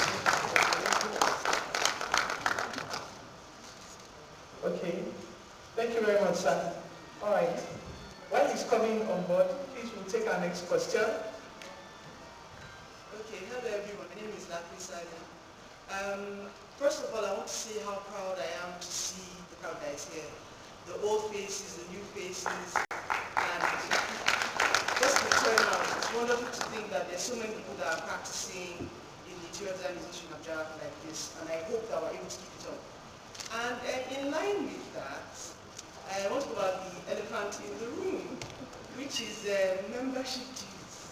Okay, thank you very much, sir. All right, while he's coming on board, please we'll take our next question. Okay, hello everyone. My name is Lakri Salim. First of all, I want to say how proud I am to see the crowd that is here. The old faces, the new faces, and just the turnout. It's wonderful to think that there's so many people that are practicing in the interior design institution of Java like this, and I hope that we're able to keep it up. And in line with that, I want to talk about the elephant in the room, which is membership dues.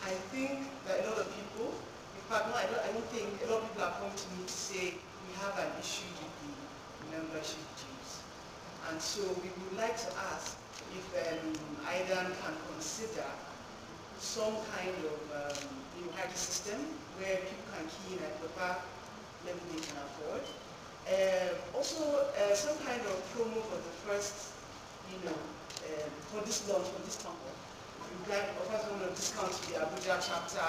I think that a lot of people, in fact, no, I don't think a lot of people are coming to me to say we have an issue with the membership dues. And so we would like to ask if IDAN can consider some kind of hierarchy system where people can key in at whatever level they can afford. Also, some kind of promo for the first, for this launch, for this campus. We grant a discount to the Abuja chapter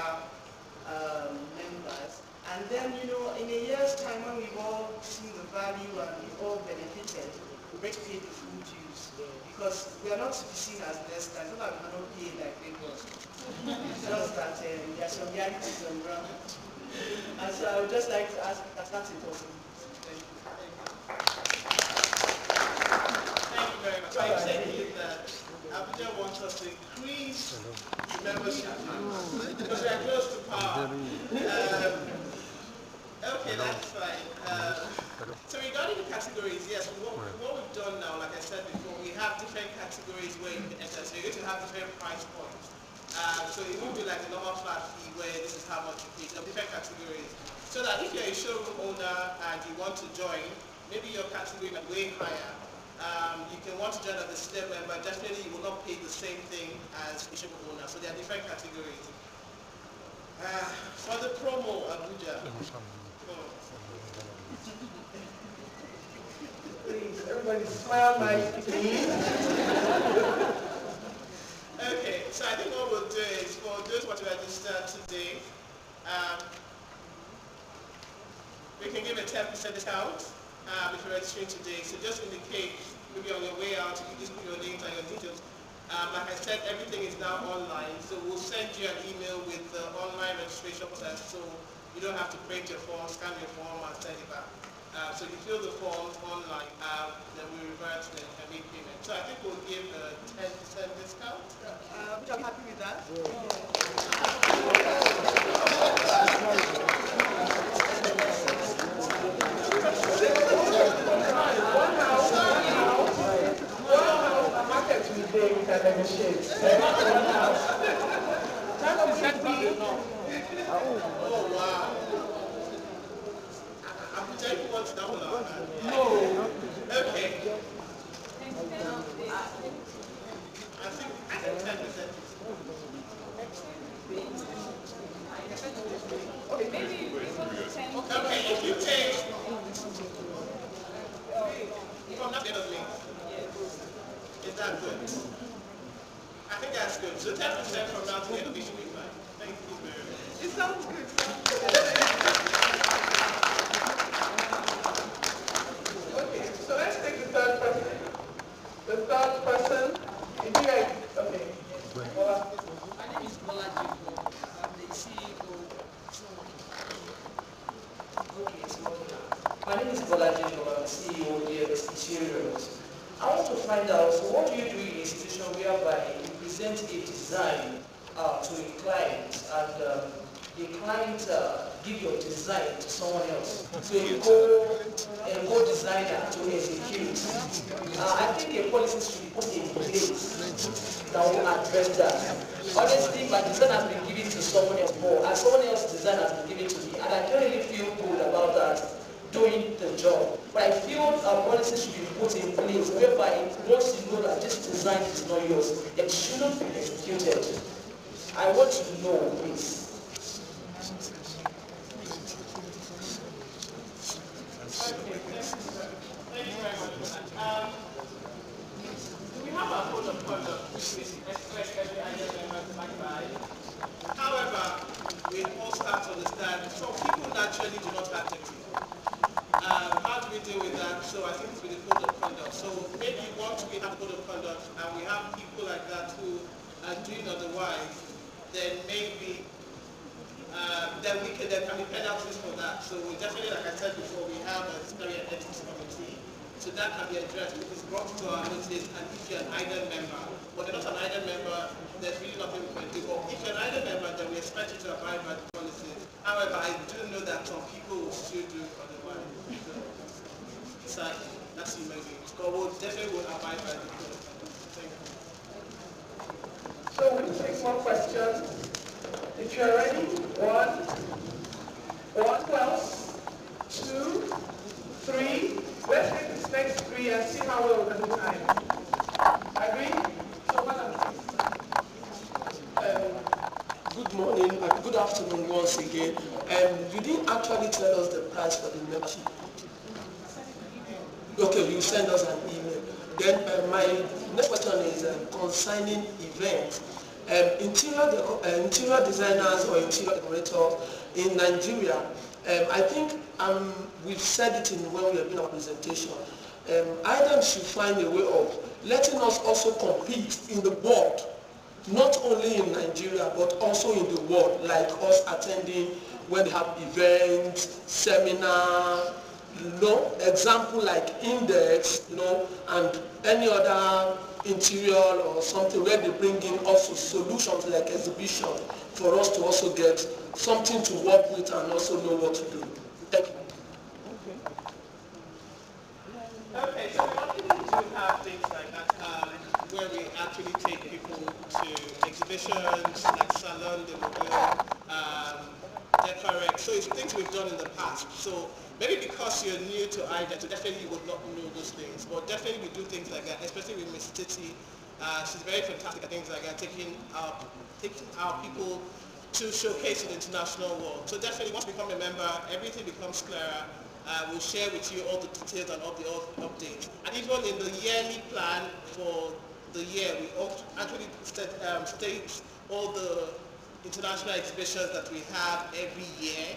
members. And then, you know, in a year's time when we've all seen the value and we've all benefited, we're going to pay the full dues. Because we are not to be seen as less than, it's not that we cannot pay like Lagos. It's just that there are some realities on ground. And so I would just like to ask if that's important. Thank you. Thank you very much. So I take it that Abuja wants us to increase the membership because we are close to power. Okay, that's fine. So regarding the categories, yes, what we've done now, like I said before, we have different categories where you can enter. So you're going to have different price points. So it won't be like a normal flat fee where this is how much you pay. So different categories. So that if you're a showroom owner and you want to join, maybe your category might be way higher. You can want to join as a student member. Definitely you will not pay the same thing as a showroom owner. So there are different categories. For the promo, Abuja. Please, everybody smile nice, please. Okay, so I think what we'll do is for those who want to register today, we can give a 10% discount if you're registering today. So just indicate, maybe on your way out, you can just put your names and your details. Like I said, everything is now online, so we'll send you an email with the online registration process, so you don't have to print your form, scan your form, and send it back. So you fill the form online, then we revert to the make payment. So I think we'll give a 10% discount. Which I'm happy with that. One house, a market today we can negotiate. Oh wow. Abuja, you want to double on that? No. Okay. I think 10%. Okay, if you take from that end of me, is that good? I think that's good. So 10% from now to the end of me should be fine. Thank you very much. It sounds good. Okay, so let's take the third person. The third person, if you guys, okay. My name is Bola Jiko. I'm the CEO. Okay, so my name is Bola Jiko. I'm the CEO of the Interiors. I want to find out, so what do you do in an institution whereby you present a design to a client and the client give your design to someone else? So you go designer to execute. I think a policy should be put in place that will address that. Honestly, my design has been given to someone else more, and someone else's design has been given to me, and I don't really feel good about that, doing the job. But I feel a policy should be put in place whereby once you know that this design is not yours, it shouldn't be executed. I want to know this. Thank you very much for that. Do we have a code of conduct which expects every IDAN member to back by? However, we all start to understand some people naturally do not have empathy. How do we deal with that? So I think it's with the code of conduct. So maybe once we have code of conduct and we have people like that who are doing otherwise, then maybe there can be penalties for that. So we definitely, like I said before, we have a disciplinary and ethics committee. So that can be addressed. It is brought to our notice, and if you're an IDAN member, but you're not an IDAN member, there's really nothing we can do. But if you're an IDAN member, then we expect you to abide by the policies. However, I do know that some people will still do otherwise. So that's human beings. But we'll definitely will abide by the policies. Thank you. So we'll take more questions. If you're ready, one else, 2, 3. Let's take this next 3 and see how well we can do time. Agree? So Good morning, good afternoon once again. You didn't actually tell us the price for the membership. Okay, you send us an email. Then next question is concerning events. Interior designers or interior decorators in Nigeria, I think we've said it when we have been our presentation. IDAN should find a way of letting us also compete in the world, not only in Nigeria but also in the world, like us attending when they have events, seminar, example like Index, and any other interior or something where they bring in also solutions like exhibition for us to also get something to work with and also know what to do. Thank you. Okay, so we actually do have things like that where we actually take people to exhibitions like Salon de Mobile, Decorec. So it's things we've done in the past. So maybe because you're new to IDAN, so definitely you would not know those things. But definitely we do things like that, especially with Miss Titi. She's very fantastic at things like that, taking our people to showcase in the international world. So definitely once we become a member, everything becomes clearer. We'll share with you all the details and all the updates. And even in the yearly plan for the year, we actually state all the international exhibitions that we have every year.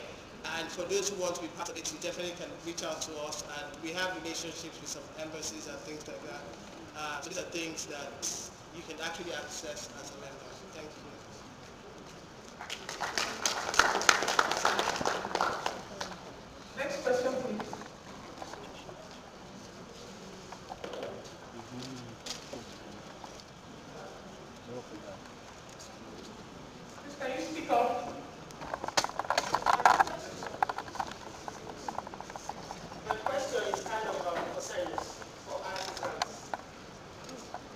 And for those who want to be part of it, you definitely can reach out to us. And we have relationships with some embassies and things like that. So these are things that you can actually access as a member. Thank you. Next question, please. Please, can you speak up? My question is kind of concerns for artisans.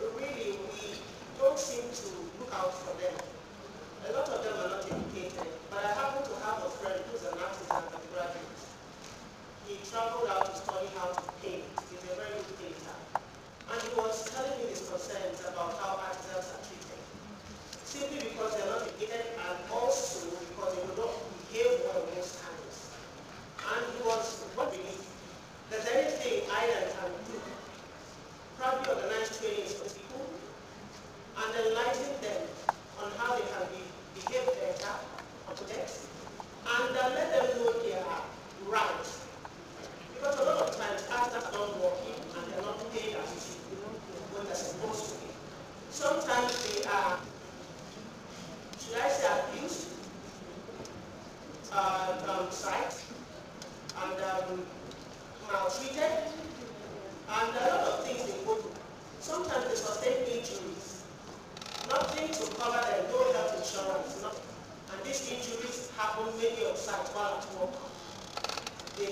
Really, we don't seem to look out for them. A lot of them are not educated, but I happen to have a friend who's an artisan at the graduate. He traveled out to study how to paint. He's a very good painter. And he was telling me his concerns about how artisans are treated. Simply because they're not educated and also because they do not behave well most times. And he was wondering if there's anything IDAN can do, probably organize trainings for people and enlighten them on how they can behave better on projects and let them know their rights. Because a lot of times artists are not working and they're not paid as when they're supposed to be. Sometimes they are, should I say, abused, sites, and maltreated, and a lot of things they go through. Sometimes they sustain injuries, nothing to cover them, no health insurance, nothing. And these injuries happen maybe on site while at work. The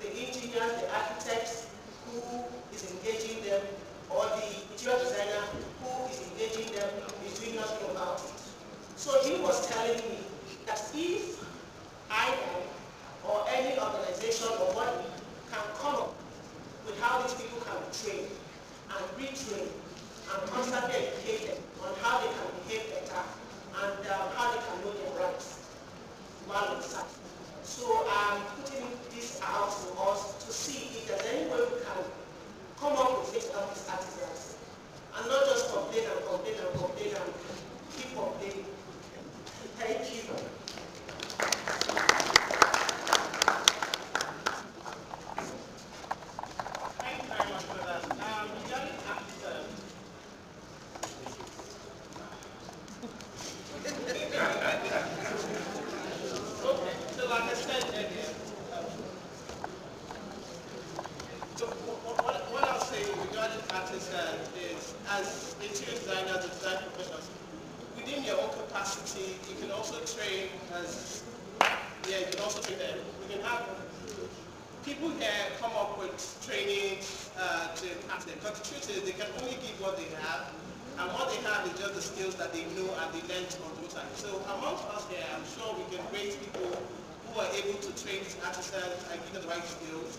engineers, the architects who is engaging them, or the interior designer who is engaging them is doing nothing about it. So he was telling me that if IDAN or any organization or body can come up with how these people can be trained and retrain and constantly educate them on how they can behave better and how they can know their rights while on site. So I'm putting this out to us to see if there's any way we can come up with these artisans and not just complain and complain and complain and keep complaining. Thank you. Thank you very much for that. Regarding artisans, okay, so like I said earlier, so what I'll say regarding artisans is, as interior designers and design professionals, within your own capacity, you can also train as, you can also train them. We can have people here come up with training to impact them. But the truth is, they can only give what they have, and what they have is just the skills that they know and they learned on those times. So amongst us here, I'm sure we can raise people who are able to train these artisans and give them the right skills.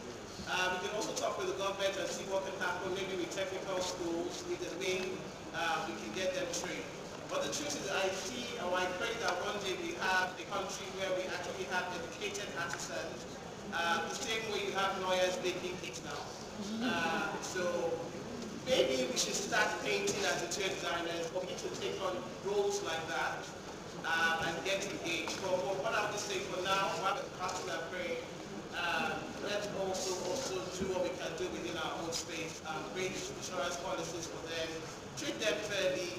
We can also talk with the government and see what can happen, maybe with technical schools, with the way we can get them trained. But the truth is, I see, or I pray that one day we have a country where we actually have educated artisans, the same way you have lawyers making it now. So maybe we should start painting as interior designers, or we need to take on roles like that and get engaged. For what I would say for now, we have a capacity and pray. Let's also do what we can do within our own space, create insurance policies for them, treat them fairly,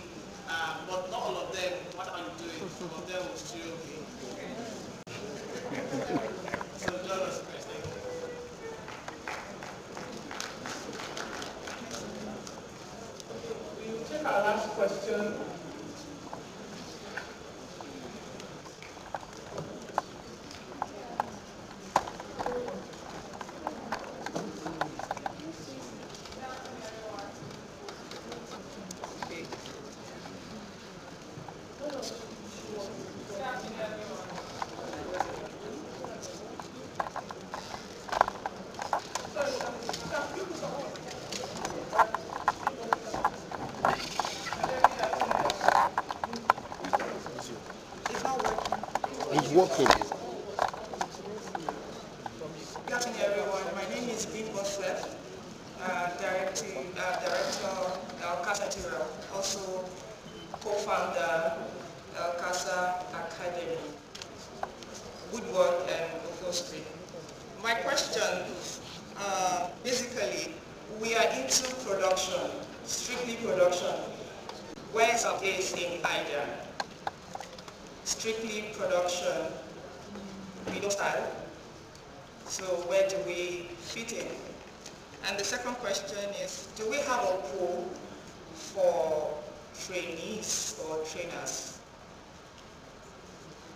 but not all of them, what are you doing? Some of them will still be. So join us, please. Thank you. We will take our last question. It's working. Good afternoon, everyone. My name is Bimbo Seth, Director El Casa Material, also co-founder El Casa Academy, Woodward and Ophel Street. My question, basically, we are into production, strictly production. Where's our place in IDAN? Strictly production, we don't style. So where do we fit in? And the second question is, do we have a pool for trainees or trainers?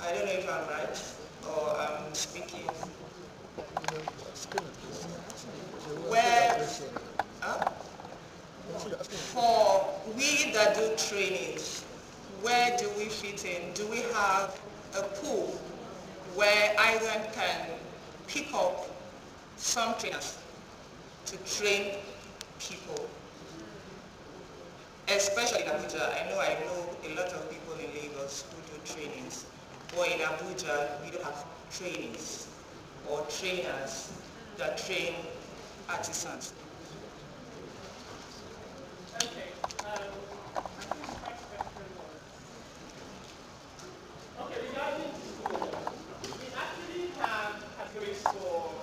I don't know if I'm right or I'm speaking. Where, for we that do trainings, where do we fit in? Do we have a pool where IDAN can pick up some trainers to train people, especially in Abuja? I know a lot of people in Lagos who do trainings, but in Abuja we don't have trainings or trainers that train artisans. Okay. Okay, regarding school, we actually have categories for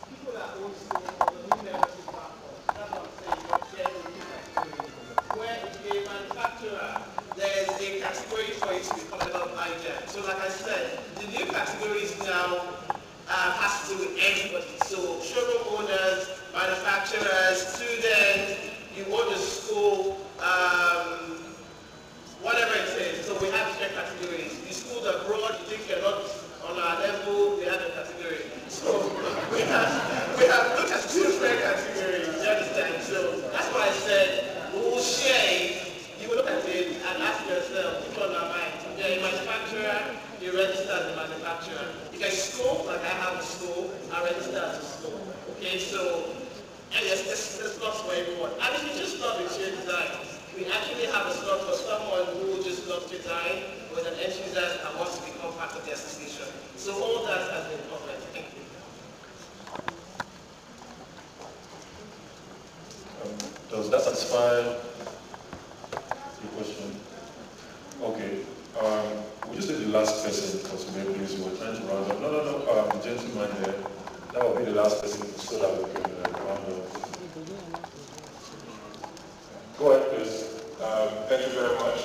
people that own school for the new membership platform. That's what I'm saying. But there's a new category. Where if you're a manufacturer, there's a category for you to become a member of IDAN. So like I said, the new categories now has to do with everybody. So showroom owners, manufacturers, students, you own a school, whatever it is. So we have different categories. The schools abroad, you think you're not on our level, they have a category. So we have looked at different categories, you understand? So that's why I said we will share it. You will look at it and ask yourself, keep on our mind. If you're a manufacturer, you register as a manufacturer. If you're a school, like I have a school, I register as a school. Okay, so yes, there's slots for everyone. And if you just love interior design, we actually have a slot for someone who just loves design, with an enthusiast and wants to become part of the association. So all that has been covered. Thank you. Does that satisfy your question? Okay. Would you say the last person, because maybe we were trying to round up. No, the gentleman there. That will be the last person so that we can round up. Go ahead, please. Thank you very much.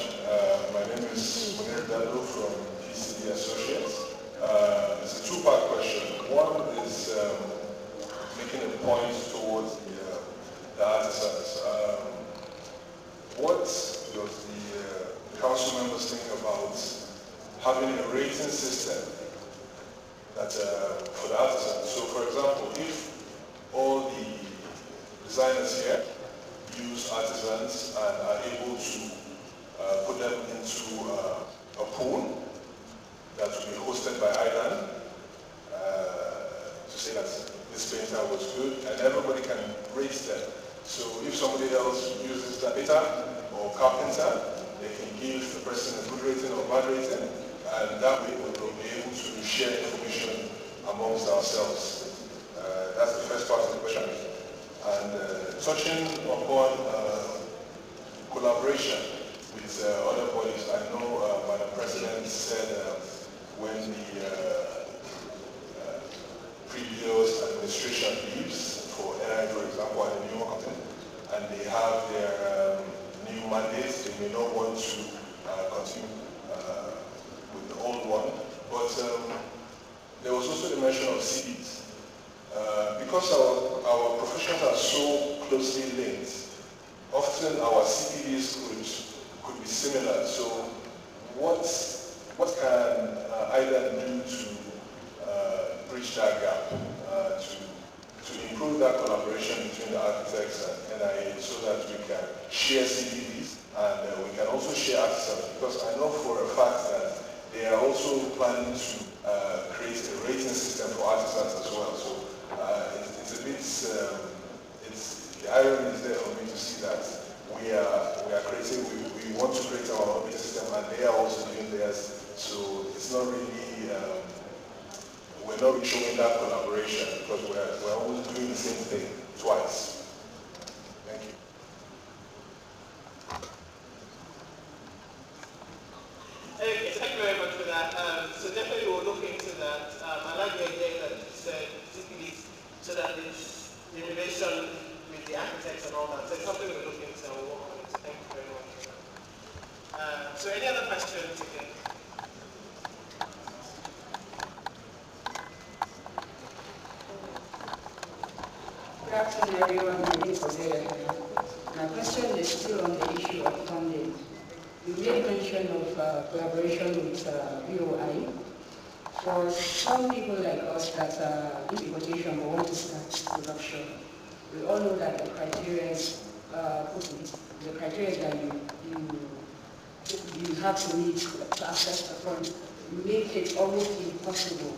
My name is Munir Dado from PCD Associates. It's a two-part question. One is making a point towards the artisans. What does the council members think about having a rating system that for the artisans? So, for example, if all the designers here use artisans and are able to put them into a pool that will be hosted by IDAN to say that this painter was good, and everybody can rate them. So if somebody else uses the painter or carpenter, they can give the person a good rating or bad rating, and that way we'll be able to share information amongst ourselves. That's the first part of the question. And touching upon collaboration with other bodies, I know Madam President said when the previous administration leaves, for NI, for example, and the new company, and they have their new mandates, they may not want to continue with the old one. But there was also the mention of CDs. Because our professions are so closely linked, often our CPDs could be similar. So what can IDAN do to bridge that gap, to improve that collaboration between the architects and NIA so that we can share CPDs and we can also share artisans? Because I know for a fact that they are also planning to create a rating system for artisans as well. So it's a bit, the irony is there for me to see that we are creating, we want to create our rating system and they are also doing theirs. So it's not really, we're not really showing that collaboration because we're always doing the same thing twice. Thank you. Okay, thank you very much for that. So definitely we'll look into that. I like the idea that you said, so that it's the relation with the architects and all that. So it's something we're looking into and we'll work on it. So thank you very much for that. So any other questions again? Good afternoon, everyone. My name is Jose. My question is still on the issue of funding. You made mention of collaboration with BOI. For some people like us that are in importation but want to start production, we all know that the criteria that you have to meet to access the fund make it almost impossible.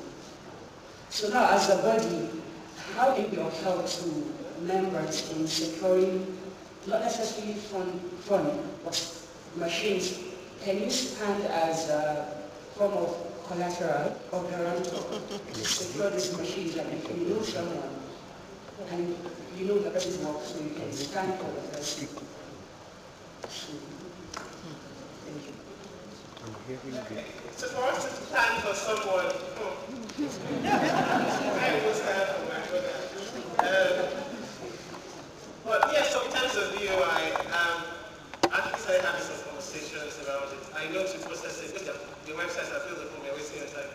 So now, as a body, how can you help to members in securing not necessarily fund but machines? Can you stand as a form of collateral or guarantor to secure these machines? And if you know someone and you know the person works, so you can stand for the person. Thank you. Okay. So for us to plan for someone, but yes, so in terms of VOI, I think I having some conversations around it. I know to process it, the websites are filled with me, wasting your time.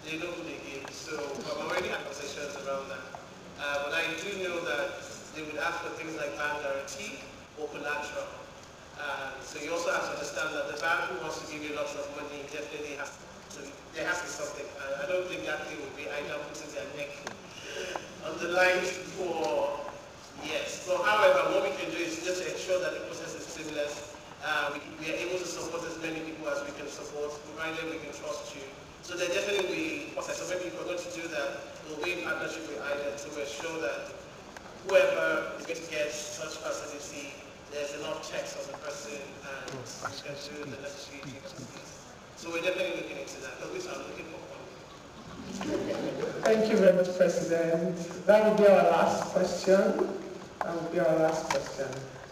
They know who they give, so I'm already having conversations around that. But I do know that they would ask for things like bank guarantee or collateral. So you also have to understand that the bank who wants to give you lots of money definitely has to, there has to be something. I don't think that thing would be either putting their neck on the line for yes. So however, what we can do is just ensure that the process is seamless. We are able to support as many people as we can support, provided we can trust you. So there definitely will be process. So maybe if we're going to do that, we'll be in partnership with IDAN to ensure that whoever is going to get such facility, there's enough checks on the person and we can do the necessary things. So we're definitely looking into that. At least I'm looking for one. Thank you very much, President. That will be our last question.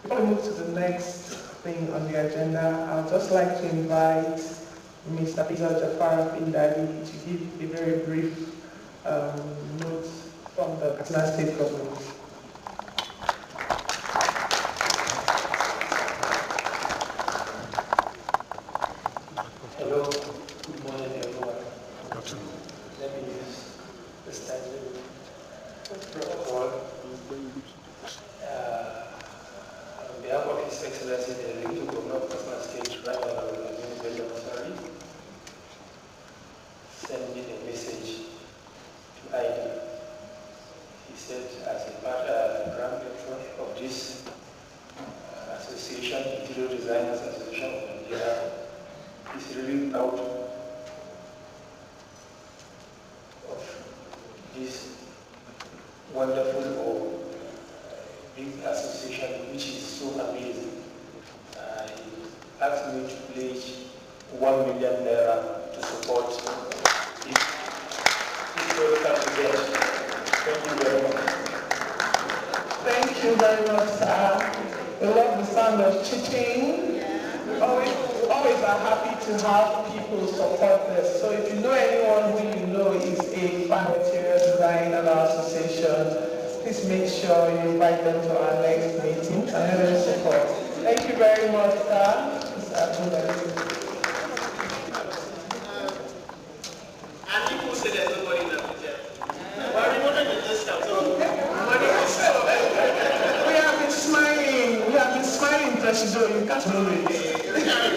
Before we move to the next thing on the agenda, I would just like to invite Mr. Jafar Findali to give a very brief note from the Katsina State Government. Hello, good morning everyone. Let me use the standard. First of all, on behalf of His Excellency the Executive Governor of Katsina State, Right Honorable Minister, sending a message to IDAN. He said, as a part grand patron of this association, Interior Designers Association of Nigeria, he's really proud of this wonderful or big association which is so amazing. He asked me to pledge 1 million naira to support this program together. Thank you very much. you very much, sir. We love the sound of chiching. We always are happy to have people support this. So if you know anyone who you know is a fan of interior design at our association, please make sure you invite them to our next meeting and let them support. Thank you very much, sir. And people say there's nobody in Abuja. Well, we wanted to discount, so money is so. We have been smiling. We have been smiling, President. You can't believe it.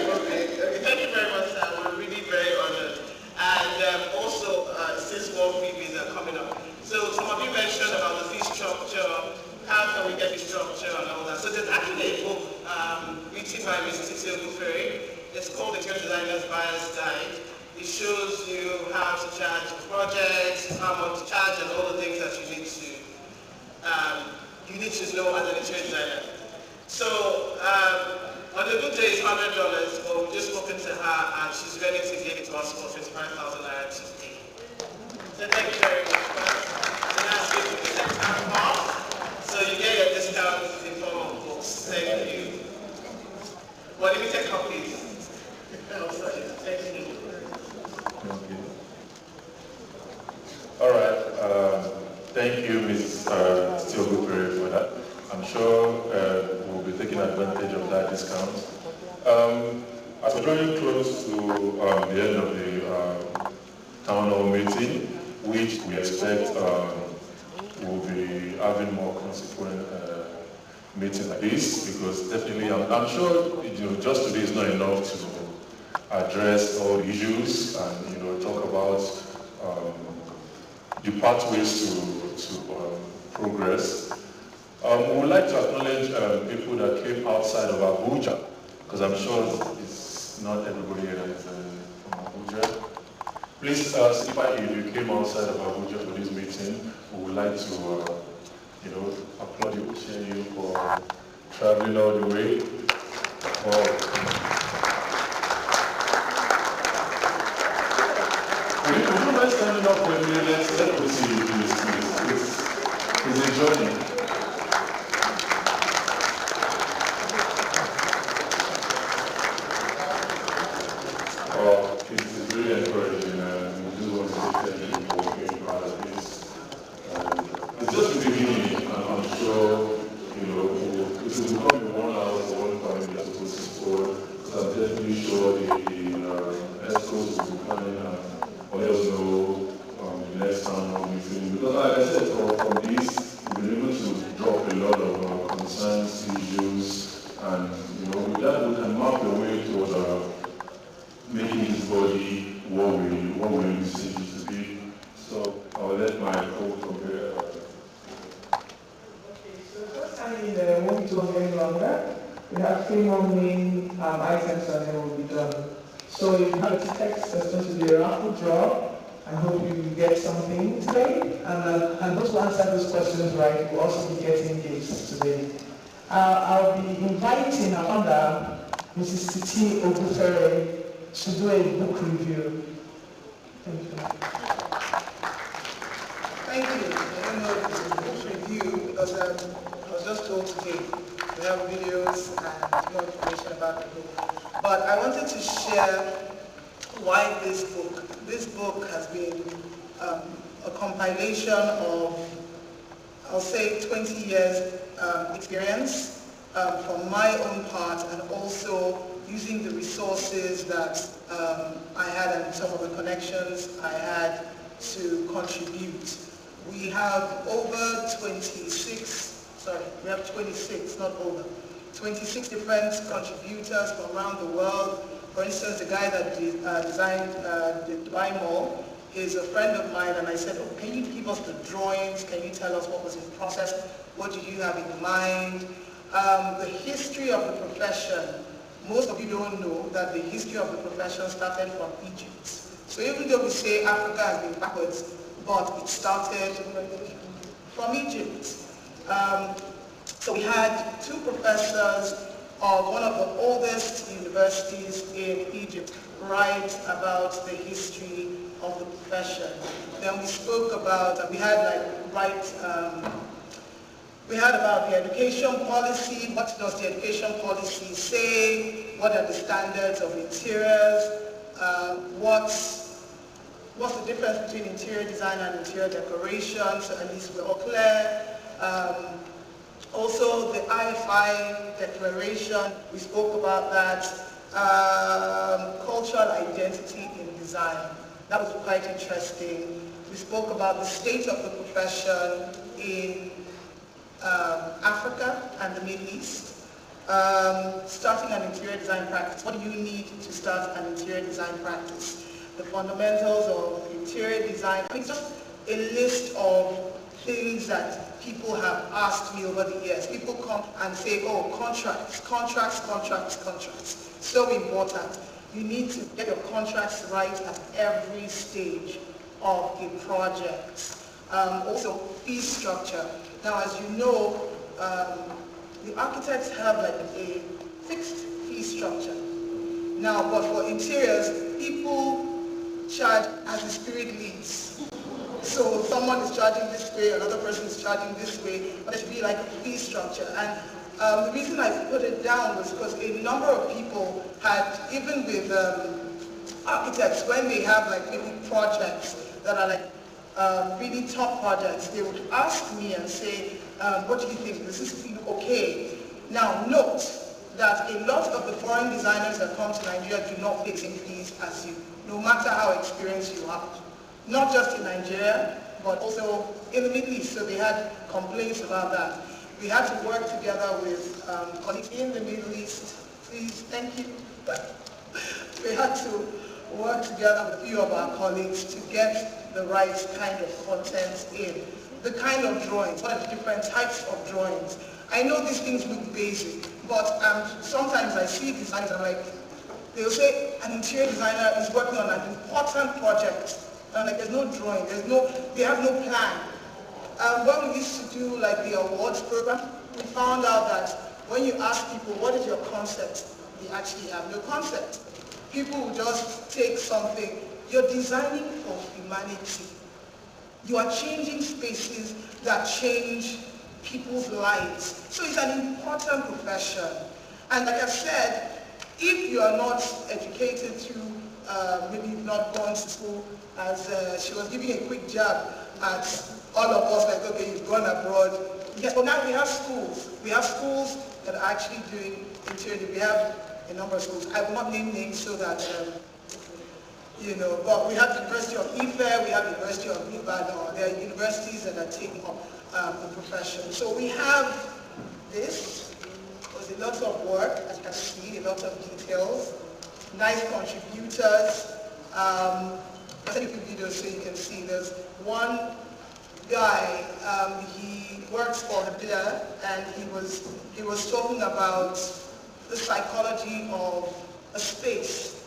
Okay. Thank you very much, sir. We're really very honored. And also, since World Food Days are coming up, so some of you mentioned about the fee structure. How can we get the structure and all that? So there's actually a book written by Mrs. Titi Ogufere. It's called The Interior Designer's Buyer's Guide. It shows you how to charge projects, how much to charge, and all the things that you need to know as an interior designer. So on a good day, it's $100, but we've just spoken to her, and she's ready to give it to us for 25,000 naira to pay. So thank you very much. And that's 50% off. So you get your discount in form of books. Thank you. Well, let me take copies. Oh, sorry. Thank you. Okay. All right. Thank you, Ms. Ogufere, for that. I'm sure we'll be taking advantage of that discount. As we're drawing close to the end of the town hall meeting, which we expect will be having more consequent meetings like this, because definitely I'm sure just today is not enough to address all the issues and talk about the pathways to progress. We would like to acknowledge people that came outside of Abuja, because I'm sure it's not everybody here that is from Abuja. Please signify if you came outside of Abuja for this meeting. We would like to applaud you, share you for traveling all the way. Would you mind standing up for a minute? Let me see you, please. It's a journey. It's really encouraging, and we just want to say thank you for being part of this. It's just the beginning, and I'm sure, it will become the 1 hour for one family as opposed to 4, because I'm definitely sure the escorts will be planning and let us know the next town hall meeting. Because like I said, from this, we've been able to drop a lot of concerns, issues, and with that we can map the way toward making this body what we envisage it to be. So I'll let my co compare. Okay, so just standing there won't go any longer. We have 3 more main items and then we'll be done. So if you have a text, there's going to be a raffle draw. I hope you get something today. And those who answer those questions right will also be getting gifts today. I'll be inviting Amanda, Mrs. Titi Ogufere, to do a book review. Thank you. Thank you. I don't know if it's a book review because I was just told today we have videos and more information about the book. But I wanted to share why this book. This book has been a compilation of, I'll say, 20 years experience from my own part, and also using the resources that I had and some of the connections I had to contribute. We have over 26, not over, 26 different contributors from around the world. For instance, the guy that designed the Dubai Mall is a friend of mine, and I said, oh, can you give us the drawings? Can you tell us what was in process? What did you have in mind? The history of the profession. Most of you don't know that the history of the profession started from Egypt. So even though we say Africa has been backwards, but it started from Egypt. So we had 2 professors of one of the oldest universities in Egypt write about the history of the profession. Then we spoke about, we had We heard about the education policy. What does the education policy say? What are the standards of interiors? What's the difference between interior design and interior decoration? So at least we're all clear. Also, the IFI declaration, we spoke about that. Cultural identity in design. That was quite interesting. We spoke about the state of the profession in Africa and the Middle East. Starting an interior design practice. What do you need to start an interior design practice? The fundamentals of interior design. I mean, just a list of things that people have asked me over the years. People come and say, oh, contracts. So important. You need to get your contracts right at every stage of a project. Also, fee structure. Now, as you know, the architects have like a fixed fee structure. Now, but for interiors, people charge as the spirit leads. So someone is charging this way, another person is charging this way, but it should be like a fee structure. And the reason I put it down was because a number of people had, even with architects, when they have like maybe projects that are like really top projects, they would ask me and say, what do you think? Does this feel okay? Now note that a lot of the foreign designers that come to Nigeria do not pay the same fees as you, no matter how experienced you are. Not just in Nigeria, but also in the Middle East. So they had complaints about that. We had to work together with colleagues in the Middle East. Please, thank you. We had to work together with a few of our colleagues to get the right kind of content in. The kind of drawings, what are the different types of drawings? I know these things look basic, but sometimes I see designs and I'm like, they'll say an interior designer is working on an important project. And like there's no drawing, they have no plan. When we used to do like the awards program, we found out that when you ask people, what is your concept? They actually have no concept. People will just take something. You're designing for humanity. You are changing spaces that change people's lives. So it's an important profession. And like I said, if you are not educated through, maybe you've not gone to school, as she was giving a quick jab at all of us, like, okay, you've gone abroad. Yes, but now we have schools. We have schools that are actually doing interior. We have a number of schools. I will not name names so that, but we have the University of Ife, we have the University of Ibadan. There are universities that are taking up the profession. So we have this. There's a lot of work, as you can see, a lot of details, nice contributors. I sent you a few videos so you can see. There's one guy, he works for IDAN, and he was talking about the psychology of a space,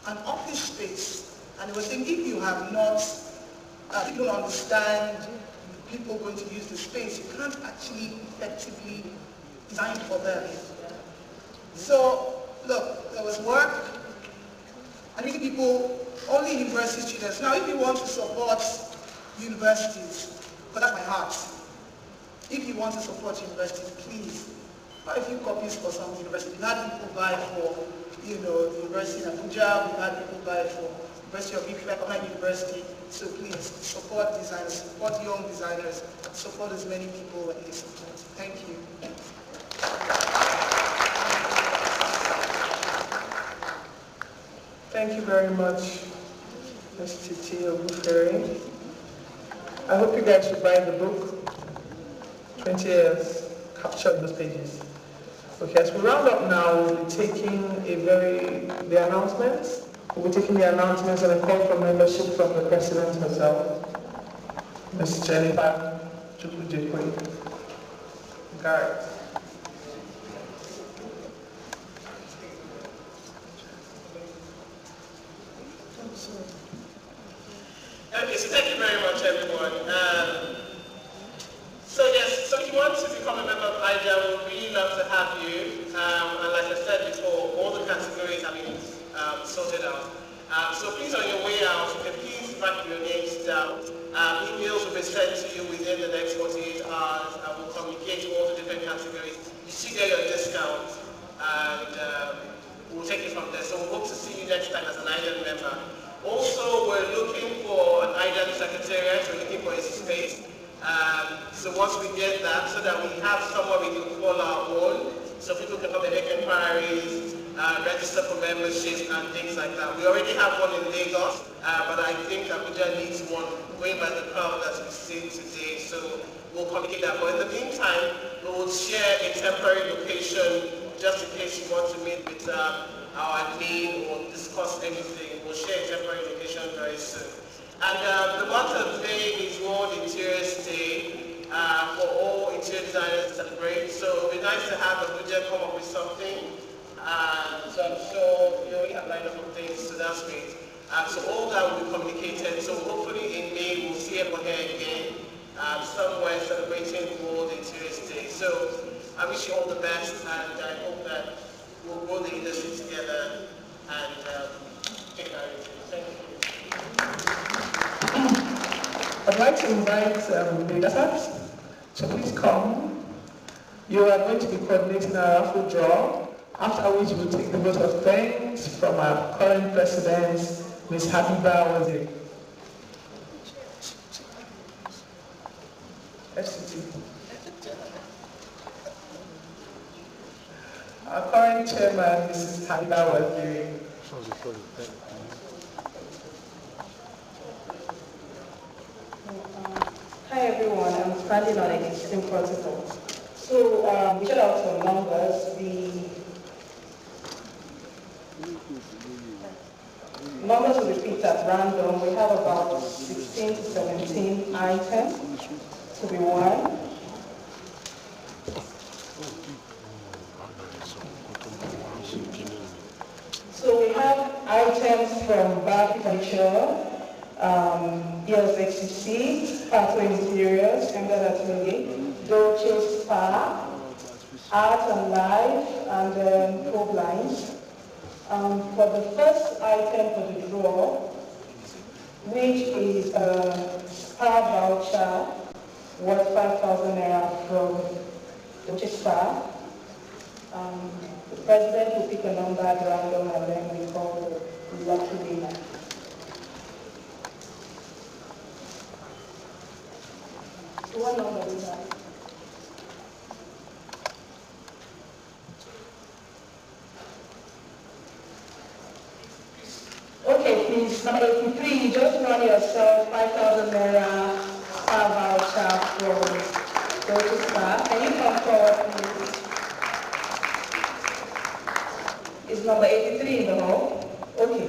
an office space, and he was saying if you have not, if you don't understand the people going to use the space, you can't actually effectively design for them. So look, there was work, and many people, only university students. Now if you want to support universities, because that's my heart, if you want to support universities, please buy a few copies for some universities. We've had people buy for, the university in Abuja, we've had people buy for University of Ife, online university. So please support designers, support young designers, support as many people as you support. Thank you. Thank you very much, Ms. Titi Obufere. I hope you guys should buy the book. 20 years, captured those pages. Okay, as we round up now, we'll be taking the announcements. We'll be taking the announcements and a call for membership from the President herself, Ms. Jennifer Chukwu-Jekwe. Garrett. Okay, so thank you very much, everyone. So if you want to become a member of IDAN, we'd really love to have you. And like I said before, all the categories have been sorted out. So please, on your way out, you can please write your names down. Emails will be sent to you within the next 48 hours, and we'll communicate communicate all the different categories, you still get your discount, and we'll take it from there. So we hope to see you next time as an IDAN member. Also, we're looking for an IDAN secretariat, we're looking for a space. So once we get that, so that we have somewhere we can call our own, so people can come and make inquiries, register for memberships and things like that. We already have one in Lagos, but I think Abuja needs one, going by the crowd that we've seen today. So we'll communicate that. But in the meantime, we will share a temporary location just in case you want to meet with our admin or discuss anything. We'll share a temporary location very soon. And the month of May is World Interiors Day for all interior designers to celebrate. So it would be nice to have Abuja come up with something. So I'm sure you already have lined up some things, so that's great. So all that will be communicated. So hopefully in May we'll see everyone here again somewhere celebrating World Interiors Day. So I wish you all the best, and I hope that we'll grow the industry together and take care of it. Thank you. I'd like to invite the guests to please come. You are going to be coordinating our raffle draw, after which we'll take the vote of thanks from our current president, Ms. Habiba Waziri. FCT. Our current chairman, Mrs. Habiba Waziri. Hi everyone, I'm standing on existing protocol. So we shut out some numbers. The numbers will be picked at random. We have about 16 to 17 items to be won. So we have items from Bar Furniture, ELXCC, Pathway Interiors, Dolce Spa, Art and Life, and Pro Blinds. For the first item for the draw, which is a spa voucher worth 5,000 naira from Dolce Spa, the president will pick a number at random and then we call the lucky winner. What number is that? Okay, please, number 83, you just run yourself 5,000 naira spa voucher from Dolce Spa. Can you come forward, please? Is number 83 in the hall? Okay.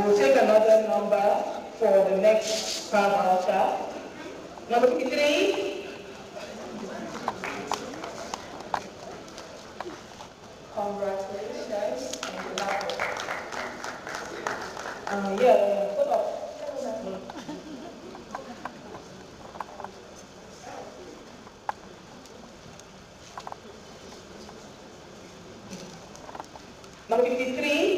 We'll take another number for the next spa voucher. Number 53. Congratulations. Yeah, put up. Number 53.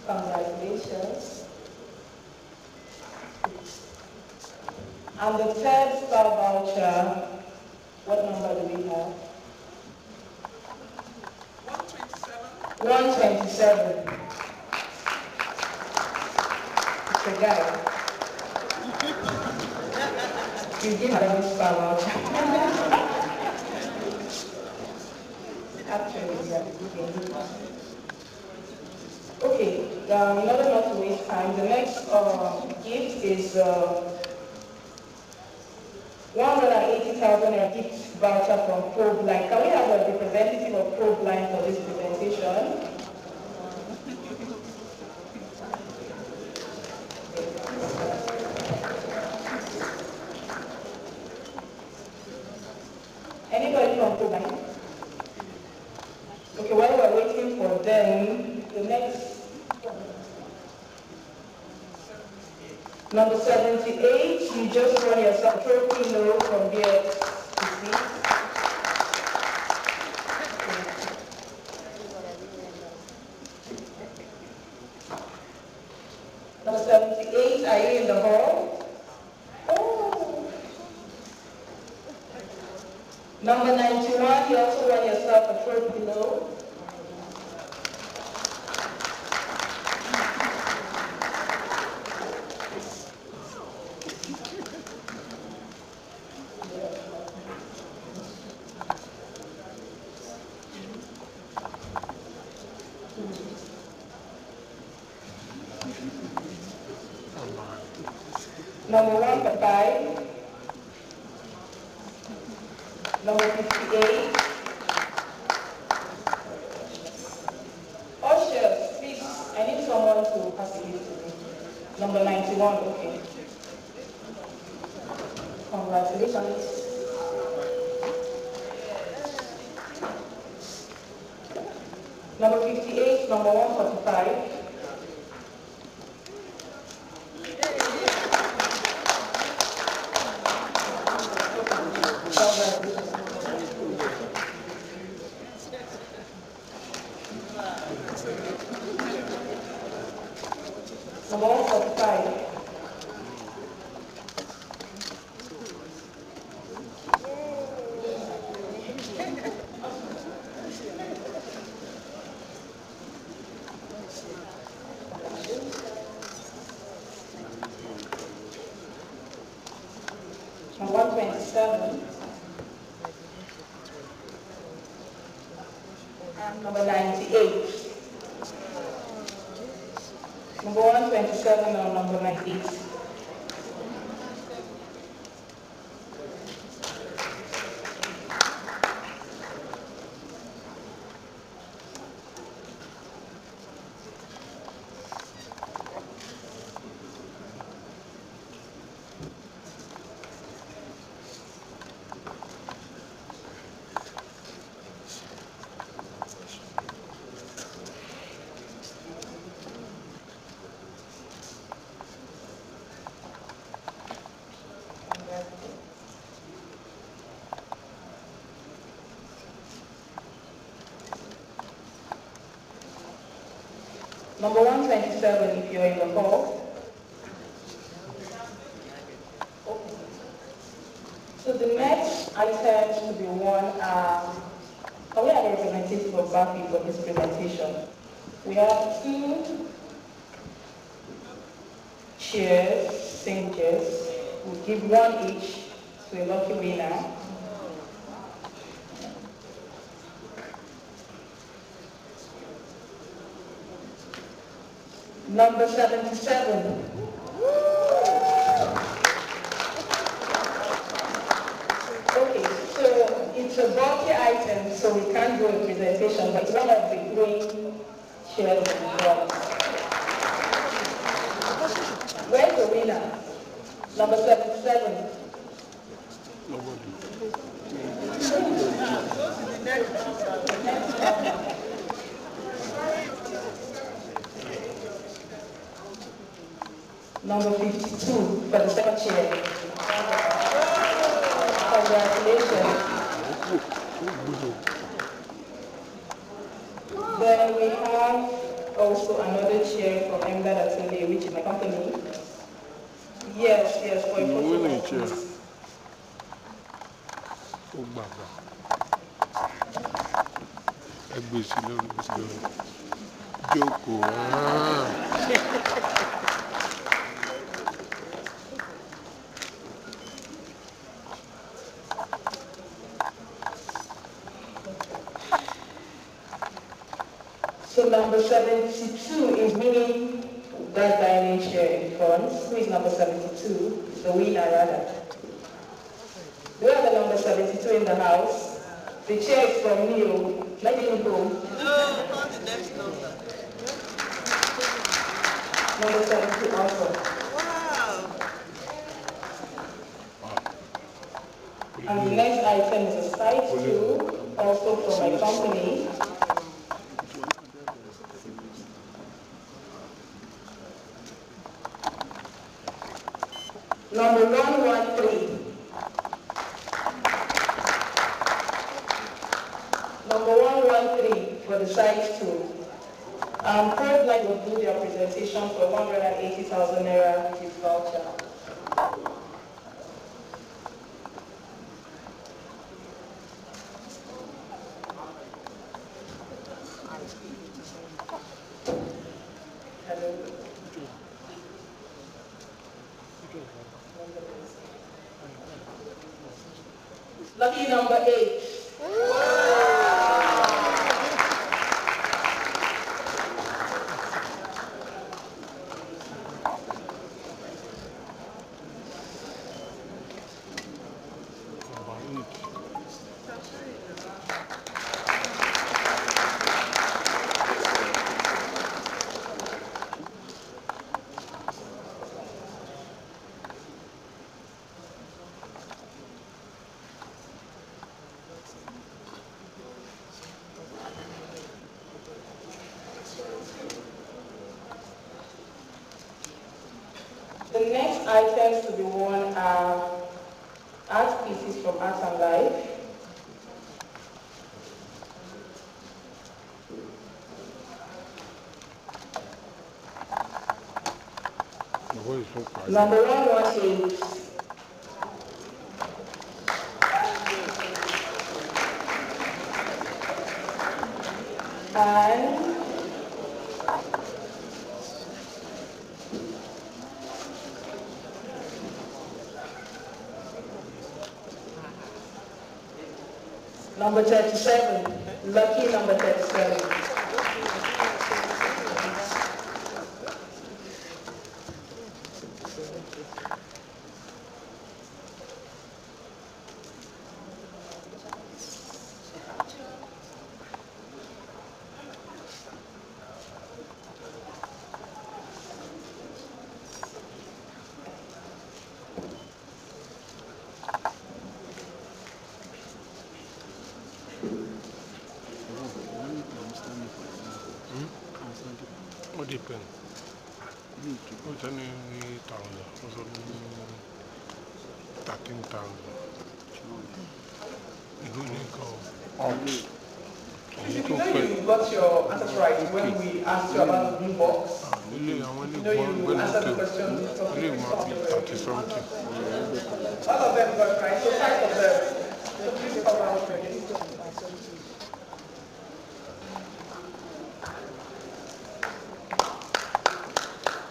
Congratulations. And the third star voucher, what number do we have? 127. 127. It's a guy. You give her a star voucher. Actually, yeah. Okay, in order not to waste time, the next gift is 180,000 gift voucher from Pro Blind. Can we have a representative of Pro Blind for this presentation? Anybody from Pro Blind? Okay, while we're waiting for them, the next number 78, you just run yourself trophy low from here to see. 78, are you in the hall? Oh. Number 91, you also want yourself a trophy below. Number 145. Number 58. Ushers, please, I need someone to pass the gift to me. Number 91, okay. Congratulations. Number 58, number 145. Number 145. Number 127. And number 98. Number 127 or number 98. Number 127, if you're in the hall. Okay. So the next items to be won are, can we have a representative of Bafi for this presentation? We have 2 chairs, same chairs. We'll give 1 each to a lucky winner. Number 77. Okay, so it's a bulky item, so we can't do a presentation, but one of the green chairs in bronze. Where's the winner? Number 77. Number 52 for the second chair. Congratulations. Then we have also another chair from Emda Atelier, which is my company. Yes, for a winning chair. So number 72 is winning that dining chair in front. Who is number 72? The winner, rather. Do we have the number 72 in the house? The chair is from Leo. Let him go. No, not the next number. Number 72 also. Wow. And the next item is a side stool, also from my company. Number 113. Number 113 for the side stool. Third line will do their presentation for 180,000 naira gift voucher. Lucky number 8. The next items to be won are art pieces from Art and Life, number 118. And number 37, lucky number 37. What depends? What's any 13,000. You know you got your answers right when we asked you about the blue box. You know you answered the question. All of them got right, so 5 of them. So please come out again.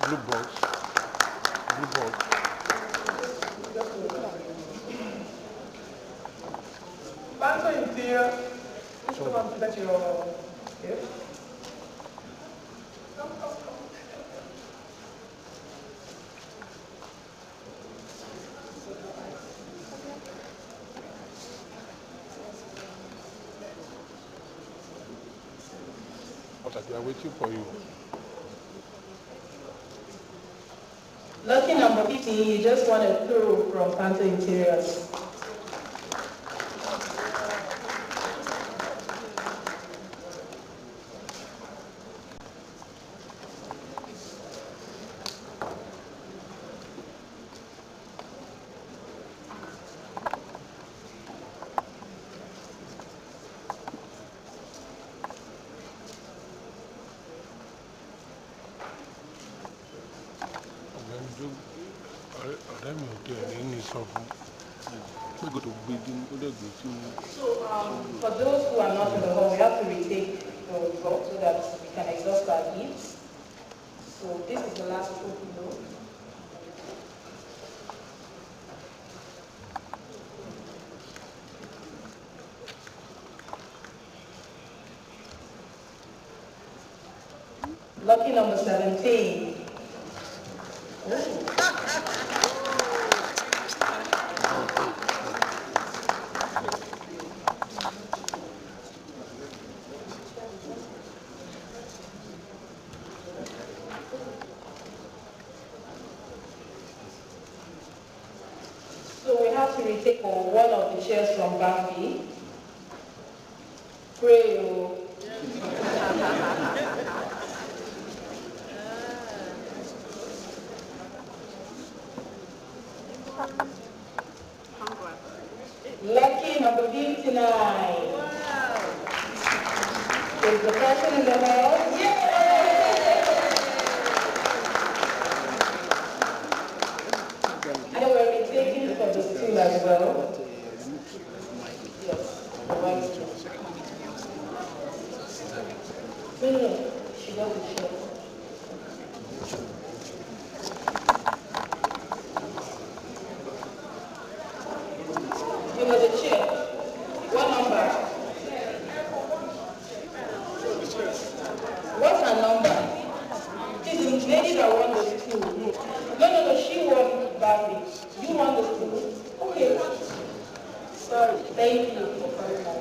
Blue box. Banter interior. Please come and present your gift. They are waiting for you. Lucky number 15, you just won a throw from Panther Interiors. So, for those who are not in the hall, we have to retake the vote so that we can exhaust our gifts. So, this is the last trophy note. Lucky number 17. So we have to retake one of the chairs from Bambi. Pray. Lucky number 59. Wow. Is the person in the house? Yeah! graphic. You want the food? Okay. Sorry. Thank you for coming out.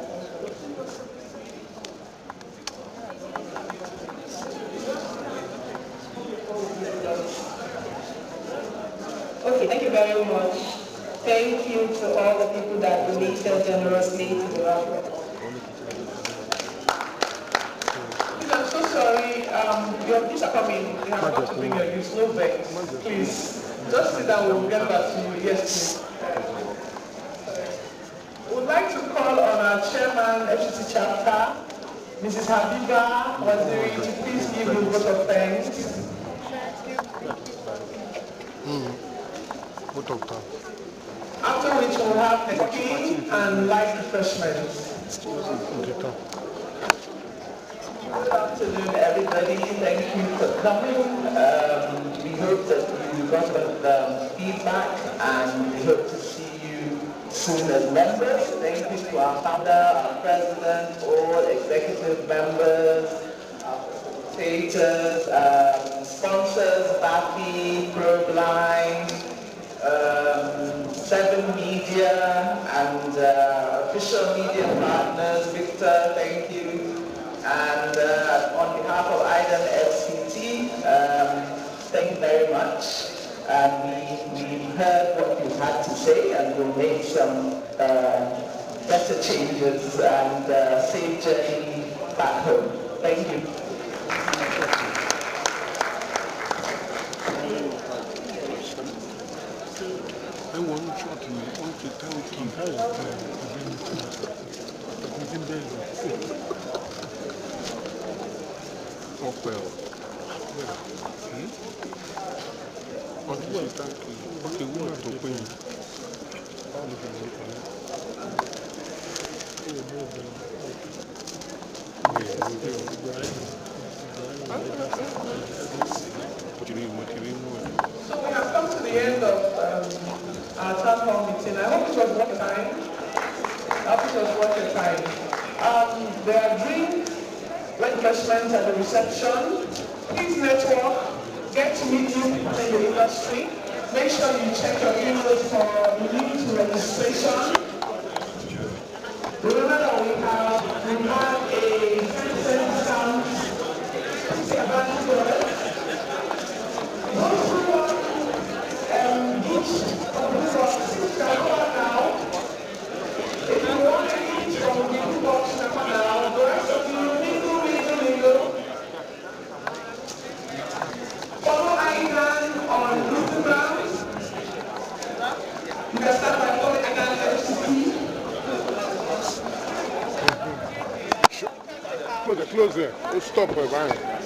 Okay, thank you very much. Thank you to all the people that donated generously to the raffle. Please, I'm so sorry. Your gifts are coming. You have got to bring your gifts. No vex. Please, just sit down. We'll get back to you. Yes, please. We'd like to call on our chairman, FCC chapter, Mrs. Habiba Waziri, to please give you a vote of thanks. After which we'll have the tea and light refreshments. Good afternoon, everybody. Thank you for coming. We hope that you got the feedback, and we hope to see you soon as members. Thank you to our founder, our president, all executive members, our facilitators, sponsors, BAFI, ProBlind, 7 Media, and official media partners. Victor, thank you. And on behalf of IDAN FCT, thank you very much. And we heard what you had to say, and we'll make some better changes and safe journey back home. Thank you. I want to thank okay, we have to pay. So we have come to the end of our town hall meeting. I hope it was worth your time. I hope it was worth your time. There are drinks, refreshments at the reception. Please network, get to meet new people in the industry. Make sure you check your emails for link to registration. Remember that we have a 10% discount. Those who want each of the boxes can come out now. If you want each from the box, come out now. The rest of you, mingle. Follow IDAN on Instagram. You can start by following IDAN FCT. Close there. Stop, Brian.